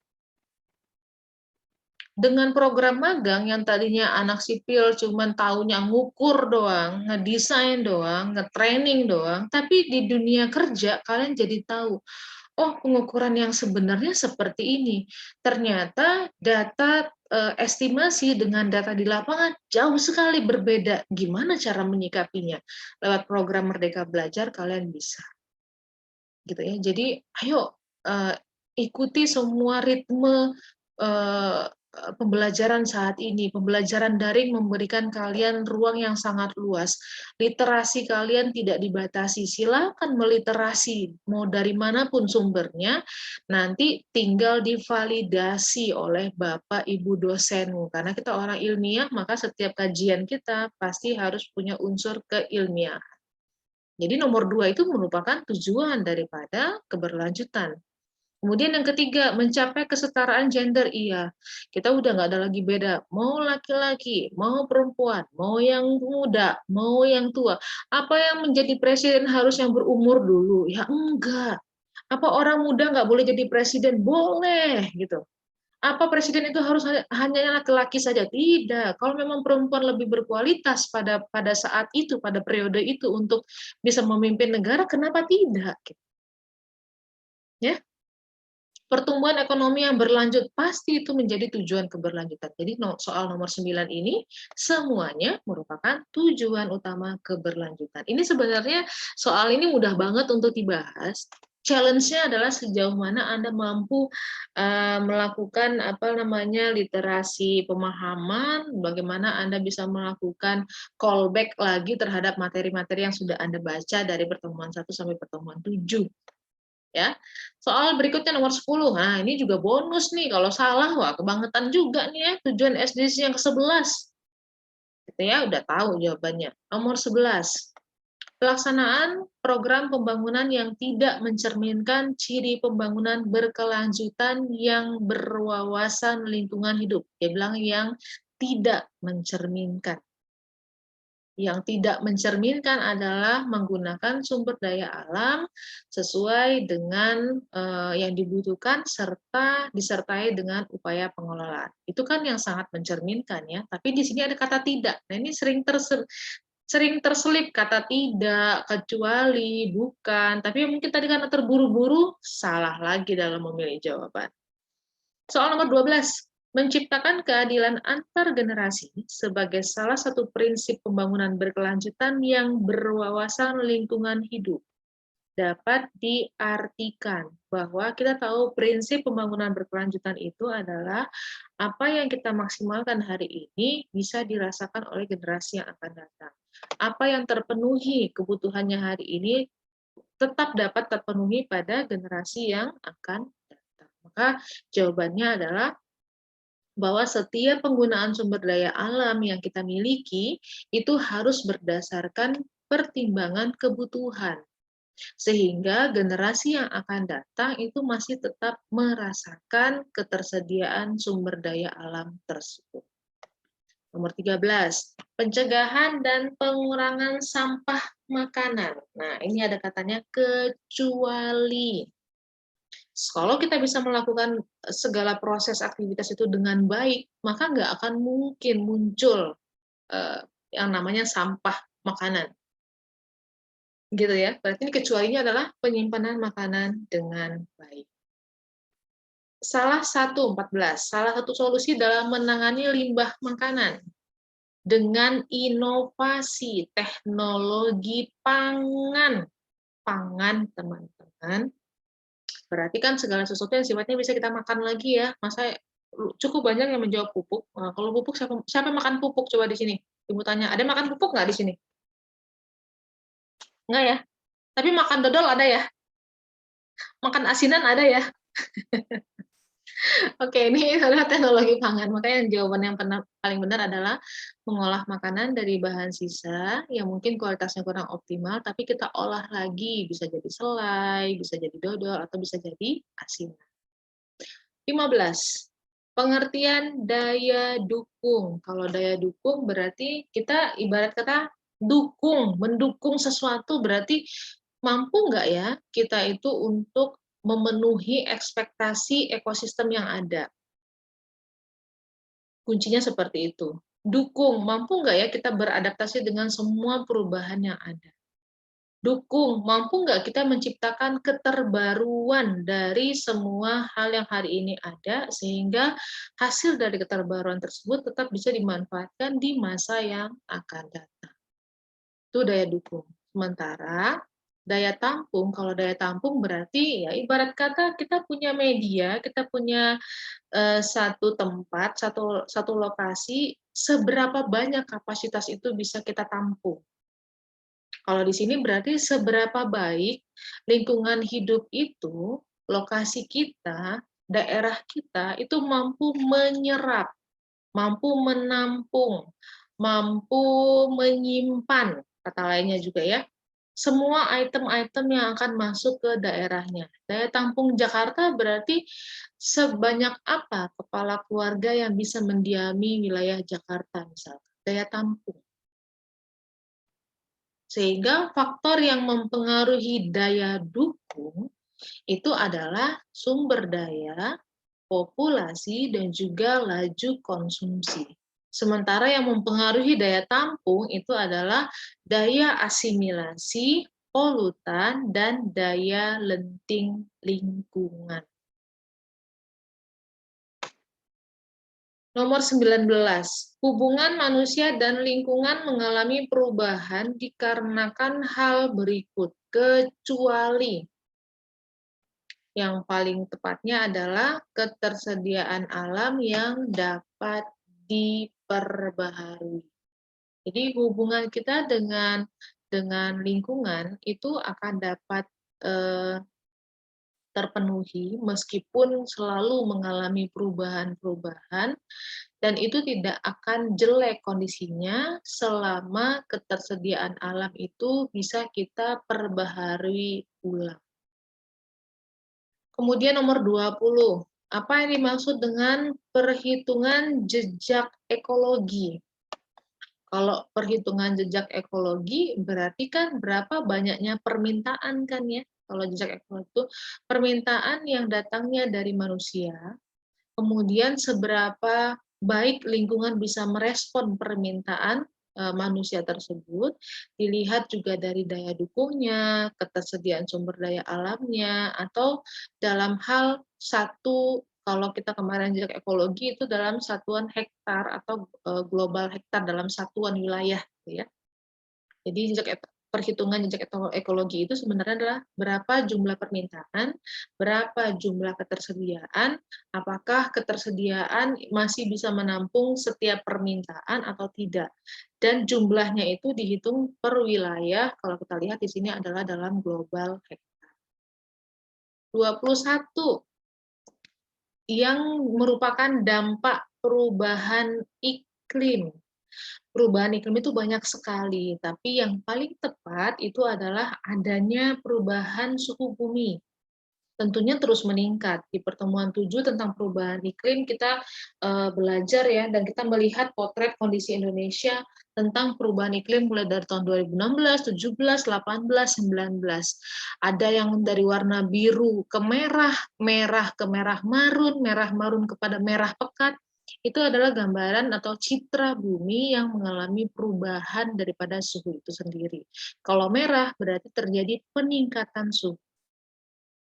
Dengan program magang yang tadinya anak sipil cuma taunya ngukur doang, ngedesain doang, ngetraining doang, tapi di dunia kerja kalian jadi tahu, oh pengukuran yang sebenarnya seperti ini. Ternyata data estimasi dengan data di lapangan jauh sekali berbeda. Gimana cara menyikapinya? Lewat program Merdeka Belajar kalian bisa. Gitu ya. Jadi ayo ikuti semua ritme pembelajaran saat ini. Pembelajaran daring memberikan kalian ruang yang sangat luas. Literasi kalian tidak dibatasi. Silakan meliterasi, mau dari manapun sumbernya, nanti tinggal divalidasi oleh Bapak Ibu dosenmu. Karena kita orang ilmiah, maka setiap kajian kita pasti harus punya unsur keilmiahan. Jadi nomor 2 itu merupakan tujuan daripada keberlanjutan. Kemudian yang ketiga, mencapai kesetaraan gender. Iya, kita udah nggak ada lagi beda. Mau laki-laki, mau perempuan, mau yang muda, mau yang tua. Apa yang menjadi presiden harus yang berumur dulu? Ya enggak. Apa orang muda nggak boleh jadi presiden? Boleh, gitu. Apa presiden itu harus hanya laki-laki saja? Tidak. Kalau memang perempuan lebih berkualitas pada saat itu, pada periode itu untuk bisa memimpin negara, kenapa tidak? Ya, pertumbuhan ekonomi yang berlanjut pasti itu menjadi tujuan keberlanjutan. Jadi soal nomor 9 ini semuanya merupakan tujuan utama keberlanjutan. Ini sebenarnya soal ini mudah banget untuk dibahas. Challenge-nya adalah sejauh mana Anda mampu melakukan literasi pemahaman, bagaimana Anda bisa melakukan callback lagi terhadap materi-materi yang sudah Anda baca dari pertemuan 1 sampai pertemuan 7. Ya. Soal berikutnya nomor 10. Nah, ini juga bonus nih. Kalau salah, wah kebangetan juga nih ya. Tujuan SDGs yang ke-11. Gitu ya, udah tahu jawabannya. Nomor 11. Pelaksanaan program pembangunan yang tidak mencerminkan ciri pembangunan berkelanjutan yang berwawasan lingkungan hidup. Dia bilang yang tidak mencerminkan. Yang tidak mencerminkan adalah menggunakan sumber daya alam sesuai dengan yang dibutuhkan serta disertai dengan upaya pengelolaan. Itu kan yang sangat mencerminkan ya, tapi di sini ada kata tidak. Nah, ini sering terselip kata tidak, kecuali, bukan, tapi mungkin tadi karena terburu-buru salah lagi dalam memilih jawaban. Soal nomor 12. Menciptakan keadilan antar generasi sebagai salah satu prinsip pembangunan berkelanjutan yang berwawasan lingkungan hidup. Dapat diartikan bahwa kita tahu prinsip pembangunan berkelanjutan itu adalah apa yang kita maksimalkan hari ini bisa dirasakan oleh generasi yang akan datang. Apa yang terpenuhi kebutuhannya hari ini tetap dapat terpenuhi pada generasi yang akan datang. Maka jawabannya adalah bahwa setiap penggunaan sumber daya alam yang kita miliki itu harus berdasarkan pertimbangan kebutuhan, sehingga generasi yang akan datang itu masih tetap merasakan ketersediaan sumber daya alam tersebut. Nomor 13, pencegahan dan pengurangan sampah makanan. Nah, ini ada katanya kecuali. Kalau kita bisa melakukan segala proses aktivitas itu dengan baik, maka nggak akan mungkin muncul yang namanya sampah makanan. Gitu ya. Berarti ini kecualinya adalah penyimpanan makanan dengan baik. Salah satu solusi dalam menangani limbah makanan dengan inovasi teknologi pangan. Pangan, teman-teman. Berarti kan segala sesuatu yang sifatnya bisa kita makan lagi ya. Masa cukup banyak yang menjawab pupuk. Nah, kalau pupuk siapa makan pupuk coba di sini? Ibu tanya, ada makan pupuk nggak di sini? Enggak ya? Tapi makan dodol ada ya? Makan asinan ada ya? Oke, ini adalah teknologi pangan. Makanya jawaban yang paling benar adalah mengolah makanan dari bahan sisa yang mungkin kualitasnya kurang optimal, tapi kita olah lagi. Bisa jadi selai, bisa jadi dodol, atau bisa jadi asinan. 15. Pengertian daya dukung. Kalau daya dukung berarti kita ibarat kata mendukung sesuatu berarti mampu nggak ya kita itu untuk memenuhi ekspektasi ekosistem yang ada. Kuncinya seperti itu. Dukung, mampu nggak ya kita beradaptasi dengan semua perubahan yang ada. Dukung, mampu nggak kita menciptakan keterbaruan dari semua hal yang hari ini ada, sehingga hasil dari keterbaruan tersebut tetap bisa dimanfaatkan di masa yang akan datang. Itu daya dukung. Sementara Daya tampung, kalau daya tampung berarti ya ibarat kata kita punya media, kita punya satu tempat, satu lokasi, seberapa banyak kapasitas itu bisa kita tampung. Kalau di sini berarti seberapa baik lingkungan hidup itu, lokasi kita, daerah kita itu mampu menyerap, mampu menampung, mampu menyimpan, kata lainnya juga ya, semua item-item yang akan masuk ke daerahnya. Daya tampung Jakarta berarti sebanyak apa kepala keluarga yang bisa mendiami wilayah Jakarta misalkan. Daya tampung. Sehingga faktor yang mempengaruhi daya dukung itu adalah sumber daya, populasi, dan juga laju konsumsi. Sementara yang mempengaruhi daya tampung itu adalah daya asimilasi, polutan, dan daya lenting lingkungan. Nomor 19, hubungan manusia dan lingkungan mengalami perubahan dikarenakan hal berikut, kecuali yang paling tepatnya adalah ketersediaan alam yang dapat diperbaharui. Jadi hubungan kita dengan lingkungan itu akan dapat terpenuhi meskipun selalu mengalami perubahan-perubahan, dan itu tidak akan jelek kondisinya selama ketersediaan alam itu bisa kita perbaharui ulang. Kemudian nomor 20, apa yang dimaksud dengan perhitungan jejak ekologi? Kalau perhitungan jejak ekologi berarti kan berapa banyaknya permintaan kan ya. Kalau jejak ekologi itu permintaan yang datangnya dari manusia, kemudian seberapa baik lingkungan bisa merespon permintaan manusia tersebut, dilihat juga dari daya dukungnya, ketersediaan sumber daya alamnya, atau dalam hal satu, kalau kita kemarin jejak ekologi itu dalam satuan hektar atau global hektar dalam satuan wilayah, gitu ya. Jadi perhitungan jejak ekologi itu sebenarnya adalah berapa jumlah permintaan, berapa jumlah ketersediaan, apakah ketersediaan masih bisa menampung setiap permintaan atau tidak. Dan jumlahnya itu dihitung per wilayah, kalau kita lihat di sini adalah dalam global hektar. 21, yang merupakan dampak perubahan iklim. Perubahan iklim itu banyak sekali, tapi yang paling tepat itu adalah adanya perubahan suhu bumi. Tentunya terus meningkat. Di pertemuan 7 tentang perubahan iklim kita belajar ya, dan kita melihat potret kondisi Indonesia tentang perubahan iklim mulai dari tahun 2016, 17, 18, 19. Ada yang dari warna biru ke merah, merah ke merah marun kepada merah pekat. Itu adalah gambaran atau citra bumi yang mengalami perubahan daripada suhu itu sendiri. Kalau merah berarti terjadi peningkatan suhu.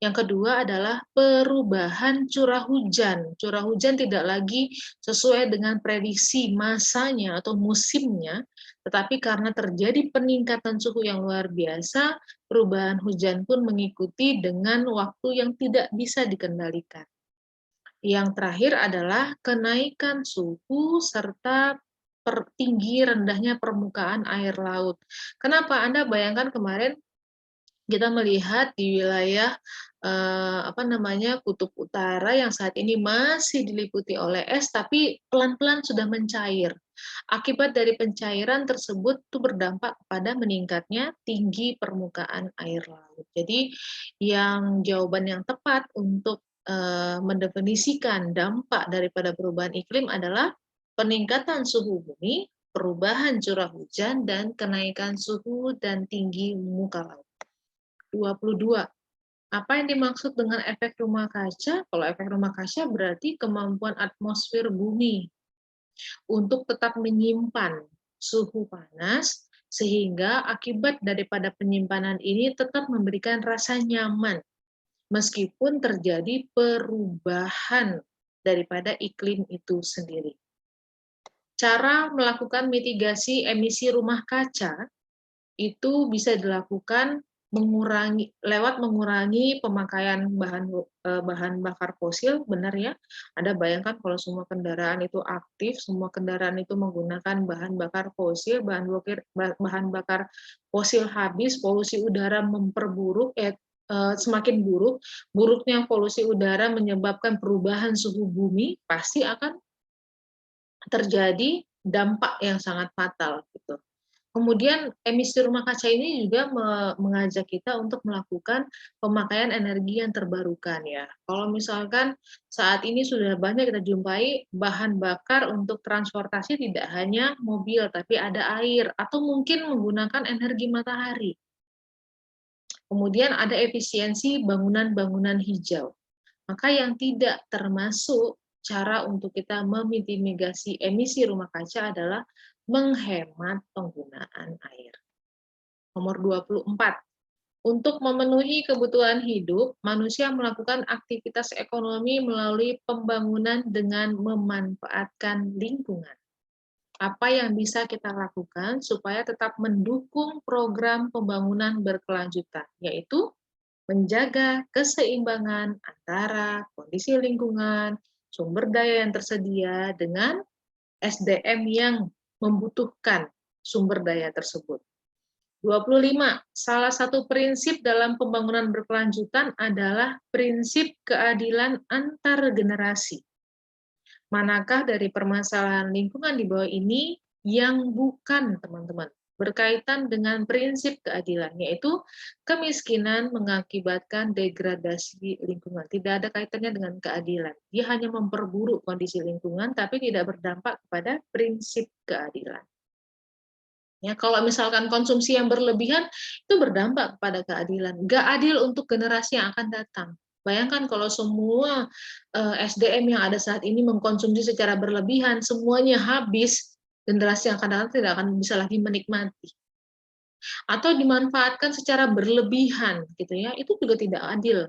Yang kedua adalah perubahan curah hujan. Curah hujan tidak lagi sesuai dengan prediksi masanya atau musimnya, tetapi karena terjadi peningkatan suhu yang luar biasa, perubahan hujan pun mengikuti dengan waktu yang tidak bisa dikendalikan. Yang terakhir adalah kenaikan suhu serta tinggi rendahnya permukaan air laut. Kenapa? Anda bayangkan kemarin kita melihat di wilayah kutub utara yang saat ini masih diliputi oleh es, tapi pelan-pelan sudah mencair. Akibat dari pencairan tersebut itu berdampak pada meningkatnya tinggi permukaan air laut. Jadi yang jawaban yang tepat untuk mendefinisikan dampak daripada perubahan iklim adalah peningkatan suhu bumi, perubahan curah hujan, dan kenaikan suhu dan tinggi muka laut. 22. Apa yang dimaksud dengan efek rumah kaca? Kalau efek rumah kaca berarti kemampuan atmosfer bumi untuk tetap menyimpan suhu panas, sehingga akibat daripada penyimpanan ini tetap memberikan rasa nyaman, meskipun terjadi perubahan daripada iklim itu sendiri. Cara melakukan mitigasi emisi rumah kaca itu bisa dilakukan mengurangi pemakaian bahan bakar fosil, benar ya. Ada bayangkan kalau semua kendaraan itu aktif, semua kendaraan itu menggunakan bahan bakar fosil, bahan bakar fosil habis, polusi udara memperburuk, semakin buruk, buruknya polusi udara menyebabkan perubahan suhu bumi, pasti akan terjadi dampak yang sangat fatal gitu. Kemudian emisi rumah kaca ini juga mengajak kita untuk melakukan pemakaian energi yang terbarukan ya. Kalau misalkan saat ini sudah banyak kita jumpai bahan bakar untuk transportasi tidak hanya mobil, tapi ada air atau mungkin menggunakan energi matahari. Kemudian ada efisiensi bangunan-bangunan hijau. Maka yang tidak termasuk cara untuk kita memitigasi emisi rumah kaca adalah menghemat penggunaan air. Nomor 24. Untuk memenuhi kebutuhan hidup, manusia melakukan aktivitas ekonomi melalui pembangunan dengan memanfaatkan lingkungan. Apa yang bisa kita lakukan supaya tetap mendukung program pembangunan berkelanjutan, yaitu menjaga keseimbangan antara kondisi lingkungan, sumber daya yang tersedia dengan SDM yang membutuhkan sumber daya tersebut. 25. Salah satu prinsip dalam pembangunan berkelanjutan adalah prinsip keadilan antar generasi. Manakah dari permasalahan lingkungan di bawah ini yang bukan, teman-teman, berkaitan dengan prinsip keadilan, yaitu kemiskinan mengakibatkan degradasi lingkungan. Tidak ada kaitannya dengan keadilan. Dia hanya memperburuk kondisi lingkungan, tapi tidak berdampak kepada prinsip keadilan. Ya, kalau misalkan konsumsi yang berlebihan, itu berdampak kepada keadilan. Nggak adil untuk generasi yang akan datang. Bayangkan kalau semua SDM yang ada saat ini mengkonsumsi secara berlebihan, semuanya habis, generasi yang akan datang tidak akan bisa lagi menikmati. Atau dimanfaatkan secara berlebihan, gitu ya, itu juga tidak adil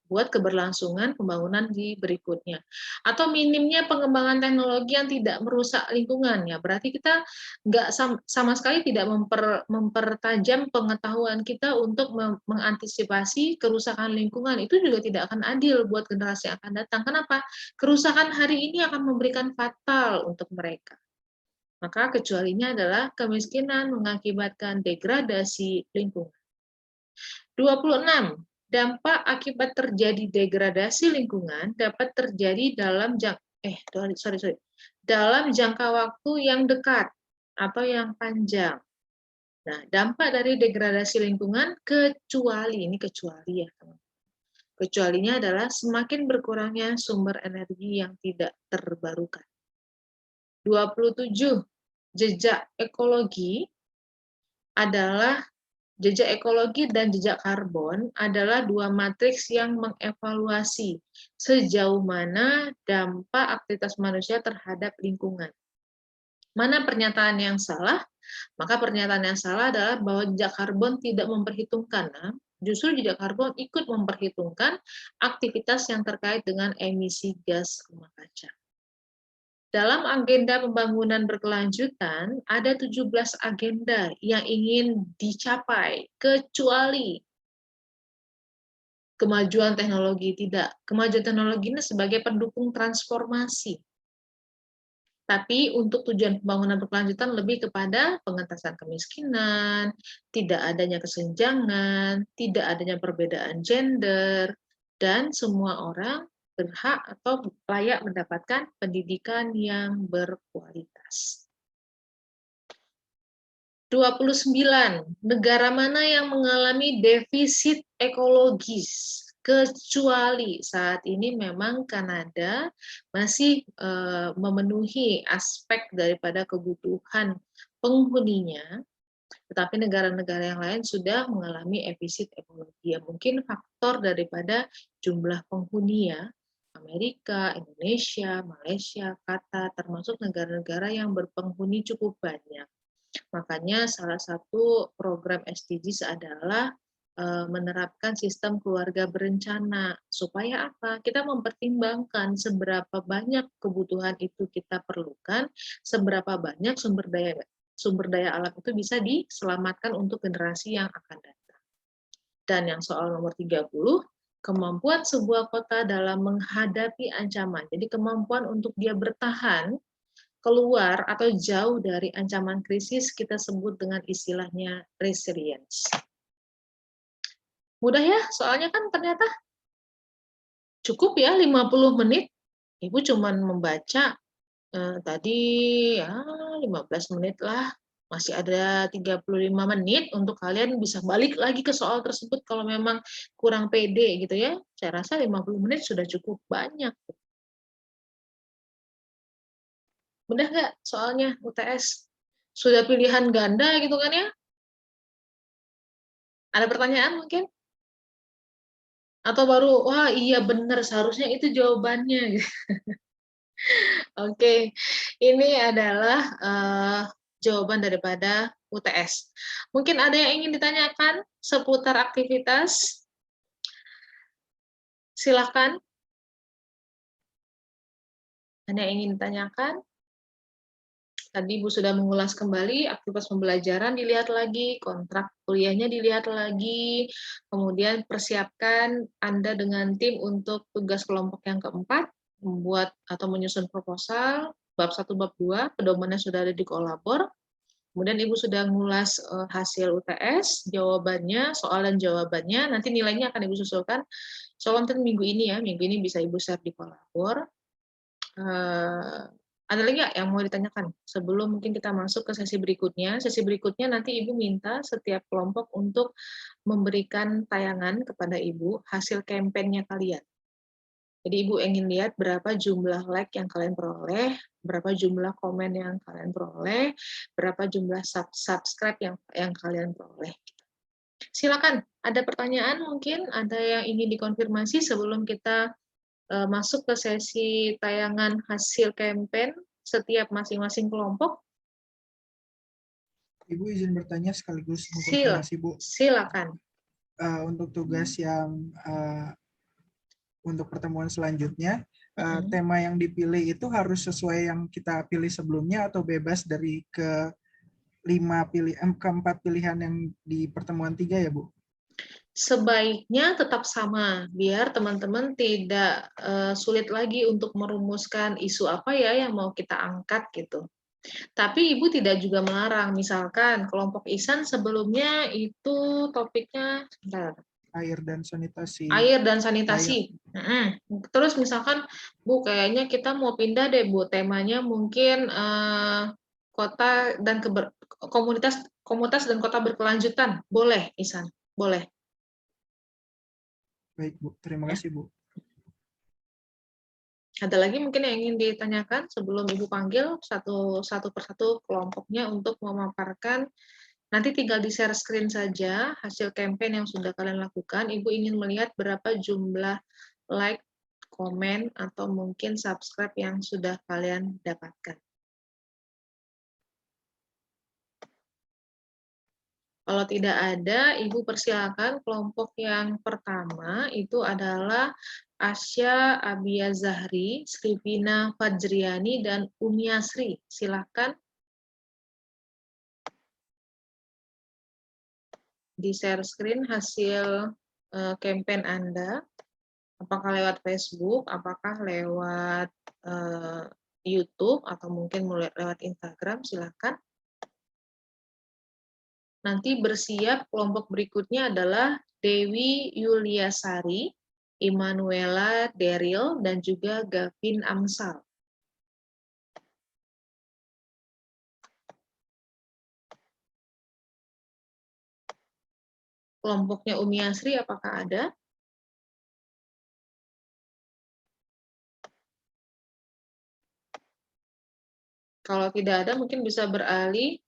buat keberlangsungan pembangunan di berikutnya. Atau minimnya pengembangan teknologi yang tidak merusak lingkungan, ya berarti kita nggak sama sekali tidak mempertajam pengetahuan kita untuk mengantisipasi kerusakan lingkungan. Itu juga tidak akan adil buat generasi yang akan datang. Kenapa? Kerusakan hari ini akan memberikan fatal untuk mereka. Maka kecualinya adalah kemiskinan mengakibatkan degradasi lingkungan. 26. Dampak akibat terjadi degradasi lingkungan dapat terjadi dalam jangka waktu yang dekat atau yang panjang. Nah, dampak dari degradasi lingkungan kecuali ya, teman. Kecualinya adalah semakin berkurangnya sumber energi yang tidak terbarukan. 27. Jejak ekologi dan jejak karbon adalah dua matriks yang mengevaluasi sejauh mana dampak aktivitas manusia terhadap lingkungan. Mana pernyataan yang salah? Maka pernyataan yang salah adalah bahwa jejak karbon tidak memperhitungkan. Justru jejak karbon ikut memperhitungkan aktivitas yang terkait dengan emisi gas rumah kaca. Dalam agenda pembangunan berkelanjutan, ada 17 agenda yang ingin dicapai, kecuali kemajuan teknologi tidak. Kemajuan teknologi ini sebagai pendukung transformasi. Tapi untuk tujuan pembangunan berkelanjutan lebih kepada pengentasan kemiskinan, tidak adanya kesenjangan, tidak adanya perbedaan gender, dan semua orang berhak atau layak mendapatkan pendidikan yang berkualitas. 29. Negara mana yang mengalami defisit ekologis? Kecuali saat ini memang Kanada masih memenuhi aspek daripada kebutuhan penghuninya, tetapi negara-negara yang lain sudah mengalami defisit ekologi. Ya, mungkin faktor daripada jumlah penghuni ya, Amerika, Indonesia, Malaysia, Qatar, termasuk negara-negara yang berpenghuni cukup banyak. Makanya salah satu program SDGs adalah menerapkan sistem keluarga berencana. Supaya apa? Kita mempertimbangkan seberapa banyak kebutuhan itu kita perlukan, seberapa banyak sumber daya alam itu bisa diselamatkan untuk generasi yang akan datang. Dan yang soal nomor 30, kemampuan sebuah kota dalam menghadapi ancaman. Jadi kemampuan untuk dia bertahan keluar atau jauh dari ancaman krisis kita sebut dengan istilahnya resilience. Mudah ya, soalnya kan ternyata cukup ya 50 menit. Ibu cuman membaca tadi ya 15 menit lah. Masih ada 35 menit untuk kalian bisa balik lagi ke soal tersebut kalau memang kurang pede gitu ya. Saya rasa 50 menit sudah cukup banyak. Mudah nggak soalnya UTS? Sudah pilihan ganda gitu kan ya? Ada pertanyaan mungkin? Atau baru, wah iya benar seharusnya itu jawabannya. Oke, ini adalah jawaban daripada UTS. Mungkin ada yang ingin ditanyakan seputar aktivitas? Silakan. Ada yang ingin ditanyakan? Tadi Ibu sudah mengulas kembali, aktivitas pembelajaran dilihat lagi, kontrak kuliahnya dilihat lagi, kemudian persiapkan Anda dengan tim untuk tugas kelompok yang keempat, membuat atau menyusun proposal, bab 1, bab 2, pedomannya sudah ada di kolabor, kemudian Ibu sudah mengulas hasil UTS, jawabannya, soal dan jawabannya, nanti nilainya akan Ibu susulkan, soal nanti minggu ini ya, minggu ini bisa Ibu share di kolabor. Ada lagi nggak yang mau ditanyakan sebelum mungkin kita masuk ke sesi berikutnya? Sesi berikutnya nanti Ibu minta setiap kelompok untuk memberikan tayangan kepada Ibu hasil kampanyenya kalian. Jadi Ibu ingin lihat berapa jumlah like yang kalian peroleh, berapa jumlah komen yang kalian peroleh, berapa jumlah subscribe yang kalian peroleh. Silakan, ada pertanyaan mungkin, ada yang ingin dikonfirmasi sebelum kita masuk ke sesi tayangan hasil campaign setiap masing-masing kelompok. Ibu izin bertanya sekaligus mengkonfirmasi, Bu. Silakan. Untuk tugas yang untuk pertemuan selanjutnya, tema yang dipilih itu harus sesuai yang kita pilih sebelumnya atau bebas dari keempat pilihan yang di pertemuan 3 ya, Bu? Sebaiknya tetap sama, biar teman-teman tidak sulit lagi untuk merumuskan isu apa ya yang mau kita angkat gitu. Tapi Ibu tidak juga melarang, misalkan kelompok Ihsan sebelumnya itu topiknya Air dan sanitasi. Air dan sanitasi. Terus misalkan, Bu, kayaknya kita mau pindah deh, Bu, temanya mungkin kota dan komunitas dan kota berkelanjutan. Boleh, Ihsan, boleh. Baik, Bu. Terima kasih, Bu. Ada lagi mungkin yang ingin ditanyakan sebelum Ibu panggil satu persatu kelompoknya untuk memaparkan. Nanti tinggal di-share screen saja hasil campaign yang sudah kalian lakukan. Ibu ingin melihat berapa jumlah like, komen, atau mungkin subscribe yang sudah kalian dapatkan. Kalau tidak ada, Ibu persilakan kelompok yang pertama itu adalah Asya Abia Zahri, Srivina Fajriani, dan Umiasri. Silakan di-share screen hasil campaign Anda. Apakah lewat Facebook, apakah lewat YouTube, atau mungkin lewat Instagram, silakan. Nanti bersiap kelompok berikutnya adalah Dewi Yuliasari, Immanuela Daryl, dan juga Gavin Amsal. Kelompoknya Umi Asri apakah ada? Kalau tidak ada, mungkin bisa beralih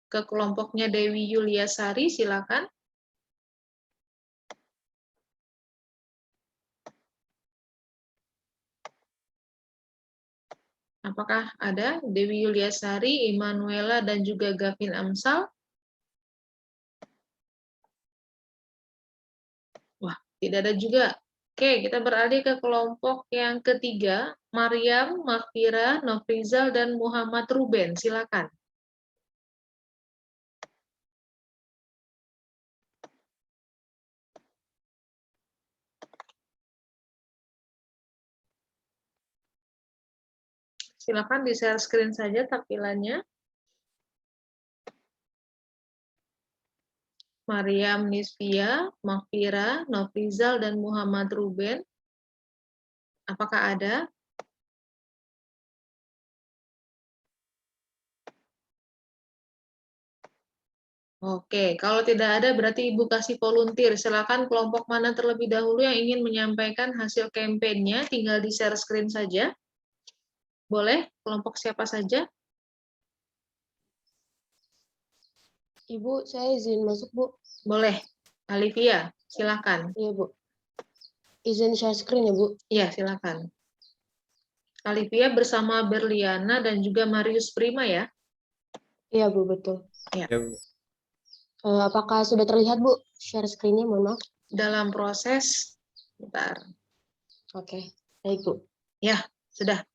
ke kelompoknya Dewi Yuliasari, silakan. Apakah ada Dewi Yuliasari, Immanuela, dan juga Gavin Amsal? Wah, tidak ada juga. Oke, kita beralih ke kelompok yang ketiga, Maryam, Maghfirah, Nofrizal, dan Muhammad Ruben. Silakan. Silakan di-share screen saja tampilannya. Mariam Nisfia, Makfira, Nofrizal, dan Muhammad Ruben. Apakah ada? Oke, kalau tidak ada berarti Ibu kasih volunteer. Silakan kelompok mana terlebih dahulu yang ingin menyampaikan hasil kampanyenya, tinggal di-share screen saja. Boleh? Kelompok siapa saja? Ibu, saya izin masuk, Bu. Boleh. Alivia, silakan. Iya, Bu. Izin share screen ya, Bu. Iya, silakan. Alivia bersama Berliana dan juga Marius Prima ya? Iya, Bu, betul. Ya. Apakah sudah terlihat, Bu? Share screen-nya, mohon maaf. Dalam proses, bentar. Oke, baik, Bu. Ya, sudah.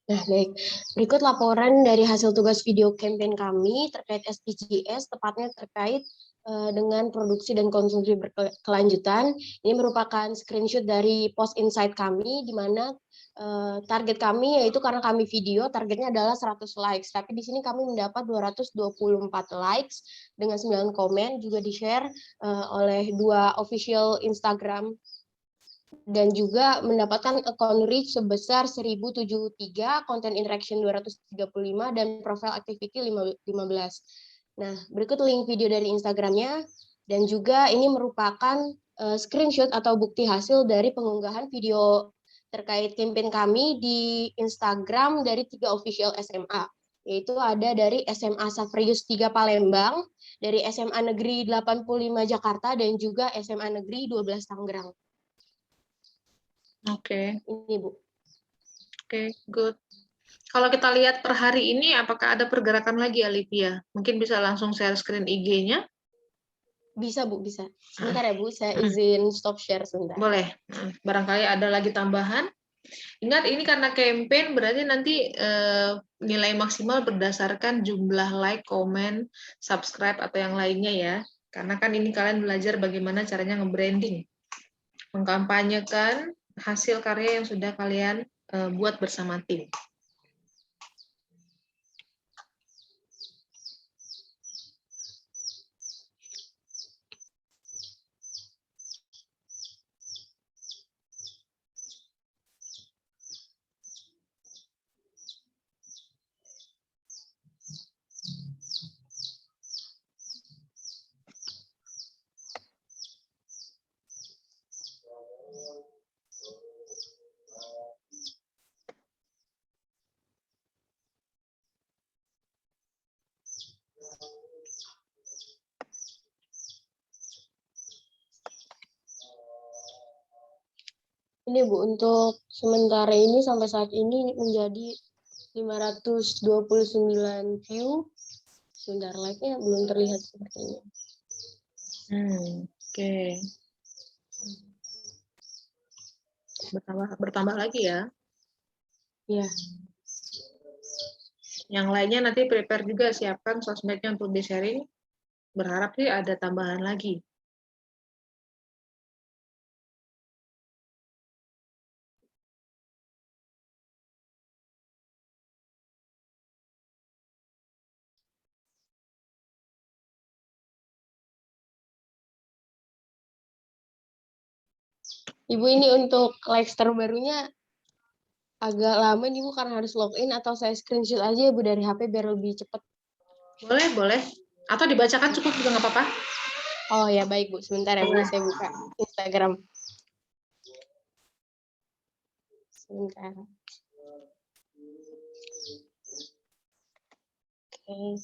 Nah, baik. Berikut laporan dari hasil tugas video campaign kami terkait SDGs, tepatnya terkait dengan produksi dan konsumsi berkelanjutan. Ini merupakan screenshot dari post insight kami, di mana target kami, yaitu karena kami video, targetnya adalah 100 likes. Tapi di sini kami mendapat 224 likes dengan 9 komen, juga di-share oleh 2 official Instagram, dan juga mendapatkan account reach sebesar 1073, content interaction 235, dan profile activity 15. Nah, berikut link video dari Instagramnya, dan juga ini merupakan screenshot atau bukti hasil dari pengunggahan video terkait campaign kami di Instagram dari 3 official SMA, yaitu ada dari SMA Safrius 3 Palembang, dari SMA Negeri 85 Jakarta, dan juga SMA Negeri 12 Tangerang. Oke. Ini, Bu. Oke, good. Kalau kita lihat per hari ini, apakah ada pergerakan lagi, Alivia? Mungkin bisa langsung share screen IG-nya? Bisa, Bu, bisa. Sebentar ya, Bu, saya izin stop share sebentar. Boleh. Barangkali ada lagi tambahan. Ingat, ini karena campaign, berarti nanti nilai maksimal berdasarkan jumlah like, komen, subscribe, atau yang lainnya ya. Karena kan ini kalian belajar bagaimana caranya nge-branding. Mengkampanyekan hasil karya yang sudah kalian buat bersama tim. Ini, Bu, untuk sementara ini sampai saat ini menjadi 529 view. Sebentar, like-nya belum terlihat sepertinya. Oke. Bertambah lagi ya. Iya. Yang lainnya nanti prepare juga, siapkan sosmednya untuk di-sharing. Berharap sih ada tambahan lagi. Ibu, ini untuk likes terbarunya agak lama nih, Bu, karena harus login, atau saya screenshot aja ya, Bu, dari HP biar lebih cepat. Boleh, boleh. Atau dibacakan cukup juga nggak apa-apa. Oh ya, baik, Bu. Sebentar ya, Bu, saya buka Instagram. Sebentar. Oke.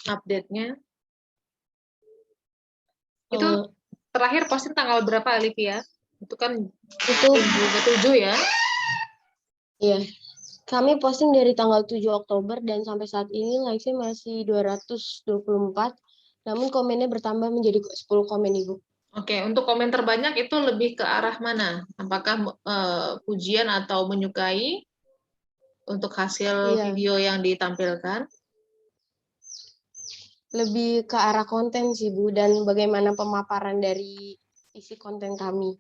Update-nya. Itu terakhir posting tanggal berapa, Alivia? Itu kan itu 7 ya? Iya. Kami posting dari tanggal 7 Oktober dan sampai saat ini likes-nya masih 224. Namun komennya bertambah menjadi 10 komen, Ibu. Oke, untuk komen terbanyak itu lebih ke arah mana? Apakah pujian atau menyukai untuk hasil Iya. video yang ditampilkan? Lebih ke arah konten sih, Bu, dan bagaimana pemaparan dari isi konten kami.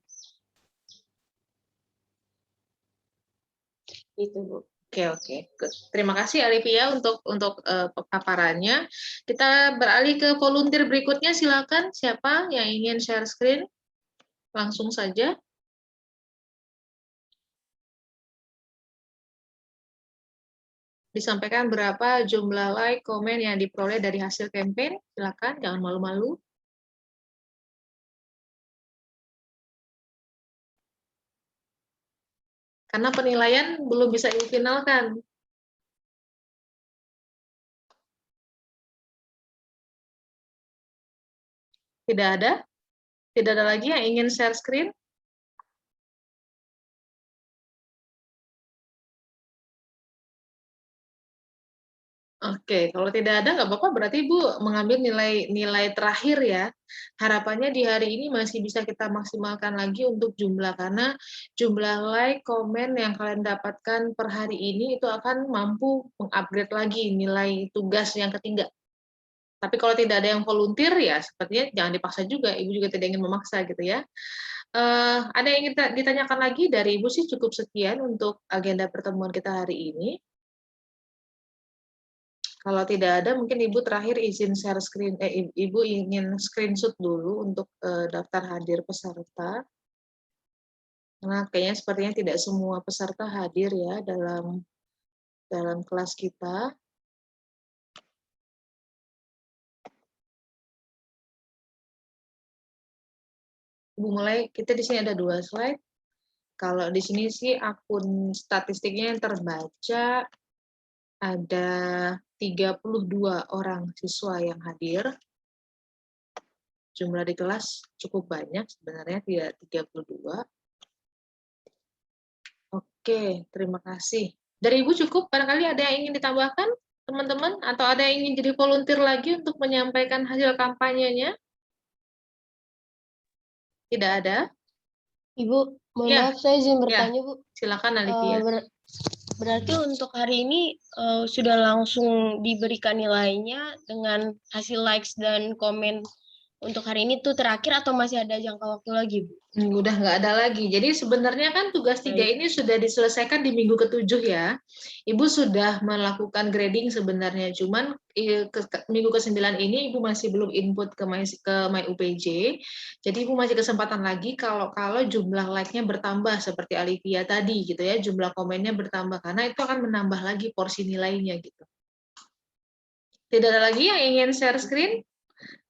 Itu, Bu. Oke. Good. Terima kasih Alivia untuk paparannya. Kita beralih ke volunteer berikutnya. Silakan siapa yang ingin share screen? Langsung saja. Disampaikan berapa jumlah like, komen yang diperoleh dari hasil campaign. Silakan, jangan malu-malu. Karena penilaian belum bisa difinalkan. Tidak ada? Tidak ada lagi yang ingin share screen? Oke, kalau tidak ada nggak apa-apa, berarti Ibu mengambil nilai terakhir ya. Harapannya di hari ini masih bisa kita maksimalkan lagi untuk jumlah, karena jumlah like, komen yang kalian dapatkan per hari ini itu akan mampu mengupgrade lagi nilai tugas yang ketiga. Tapi kalau tidak ada yang volunteer ya sepertinya jangan dipaksa juga, Ibu juga tidak ingin memaksa gitu ya. Ada yang ingin ditanyakan lagi dari Ibu sih cukup sekian untuk agenda pertemuan kita hari ini. Kalau tidak ada, mungkin Ibu terakhir izin share screen, Ibu ingin screenshot dulu untuk daftar hadir peserta. Karena kayaknya sepertinya tidak semua peserta hadir ya dalam kelas kita. Ibu mulai, kita di sini ada 2 slide. Kalau di sini sih akun statistiknya yang terbaca ada 32 orang siswa yang hadir. Jumlah di kelas cukup banyak, sebenarnya tidak 32. Oke, terima kasih. Dari Ibu cukup, barangkali ada yang ingin ditambahkan, teman-teman? Atau ada yang ingin jadi volunteer lagi untuk menyampaikan hasil kampanyenya? Tidak ada? Ibu, mohon Ya, maaf saya izin bertanya, Bu. silakan Alivia. Berarti untuk hari ini sudah langsung diberikan nilainya dengan hasil likes dan komen untuk hari ini tuh terakhir atau masih ada jangka waktu lagi, Bu? Udah nggak ada lagi. Jadi sebenarnya kan tugas 3 ini sudah diselesaikan di minggu ke-7 ya. Ibu sudah melakukan grading sebenarnya, cuman minggu ke-9 ini Ibu masih belum input ke My UPJ. Jadi Ibu masih kesempatan lagi kalau jumlah like-nya bertambah seperti Alivia tadi gitu ya, jumlah komennya bertambah karena itu akan menambah lagi porsi nilainya gitu. Tidak ada lagi yang ingin share screen?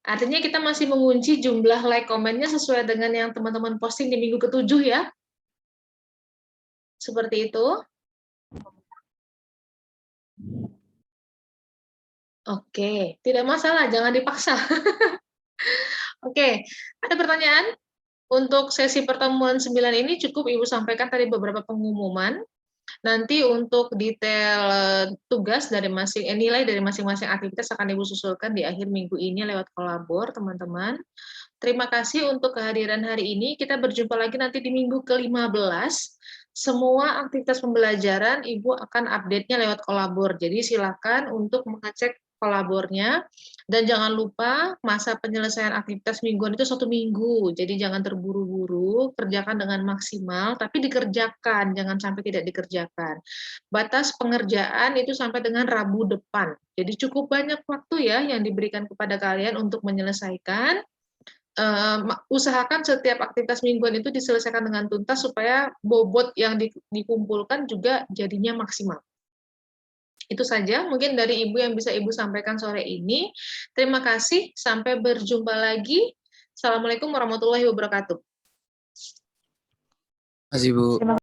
Artinya kita masih mengunci jumlah like komennya sesuai dengan yang teman-teman posting di minggu ke-7 ya. Seperti itu. Oke, tidak masalah, jangan dipaksa. Oke, ada pertanyaan? Untuk sesi pertemuan 9 ini cukup Ibu sampaikan tadi beberapa pengumuman. Nanti untuk detail tugas dari nilai dari masing-masing aktivitas akan Ibu susulkan di akhir minggu ini lewat kolabor, teman-teman. Terima kasih untuk kehadiran hari ini. Kita berjumpa lagi nanti di minggu ke-15. Semua aktivitas pembelajaran Ibu akan update-nya lewat kolabor. Jadi silakan untuk mengecek kolabornya. Dan jangan lupa masa penyelesaian aktivitas mingguan itu 1 minggu. Jadi jangan terburu-buru, kerjakan dengan maksimal, tapi dikerjakan, jangan sampai tidak dikerjakan. Batas pengerjaan itu sampai dengan Rabu depan. Jadi cukup banyak waktu ya yang diberikan kepada kalian untuk menyelesaikan. Usahakan setiap aktivitas mingguan itu diselesaikan dengan tuntas supaya bobot yang dikumpulkan juga jadinya maksimal. Itu saja mungkin dari Ibu yang bisa Ibu sampaikan sore ini. Terima kasih, sampai berjumpa lagi. Assalamualaikum warahmatullahi wabarakatuh. Terima kasih, Bu.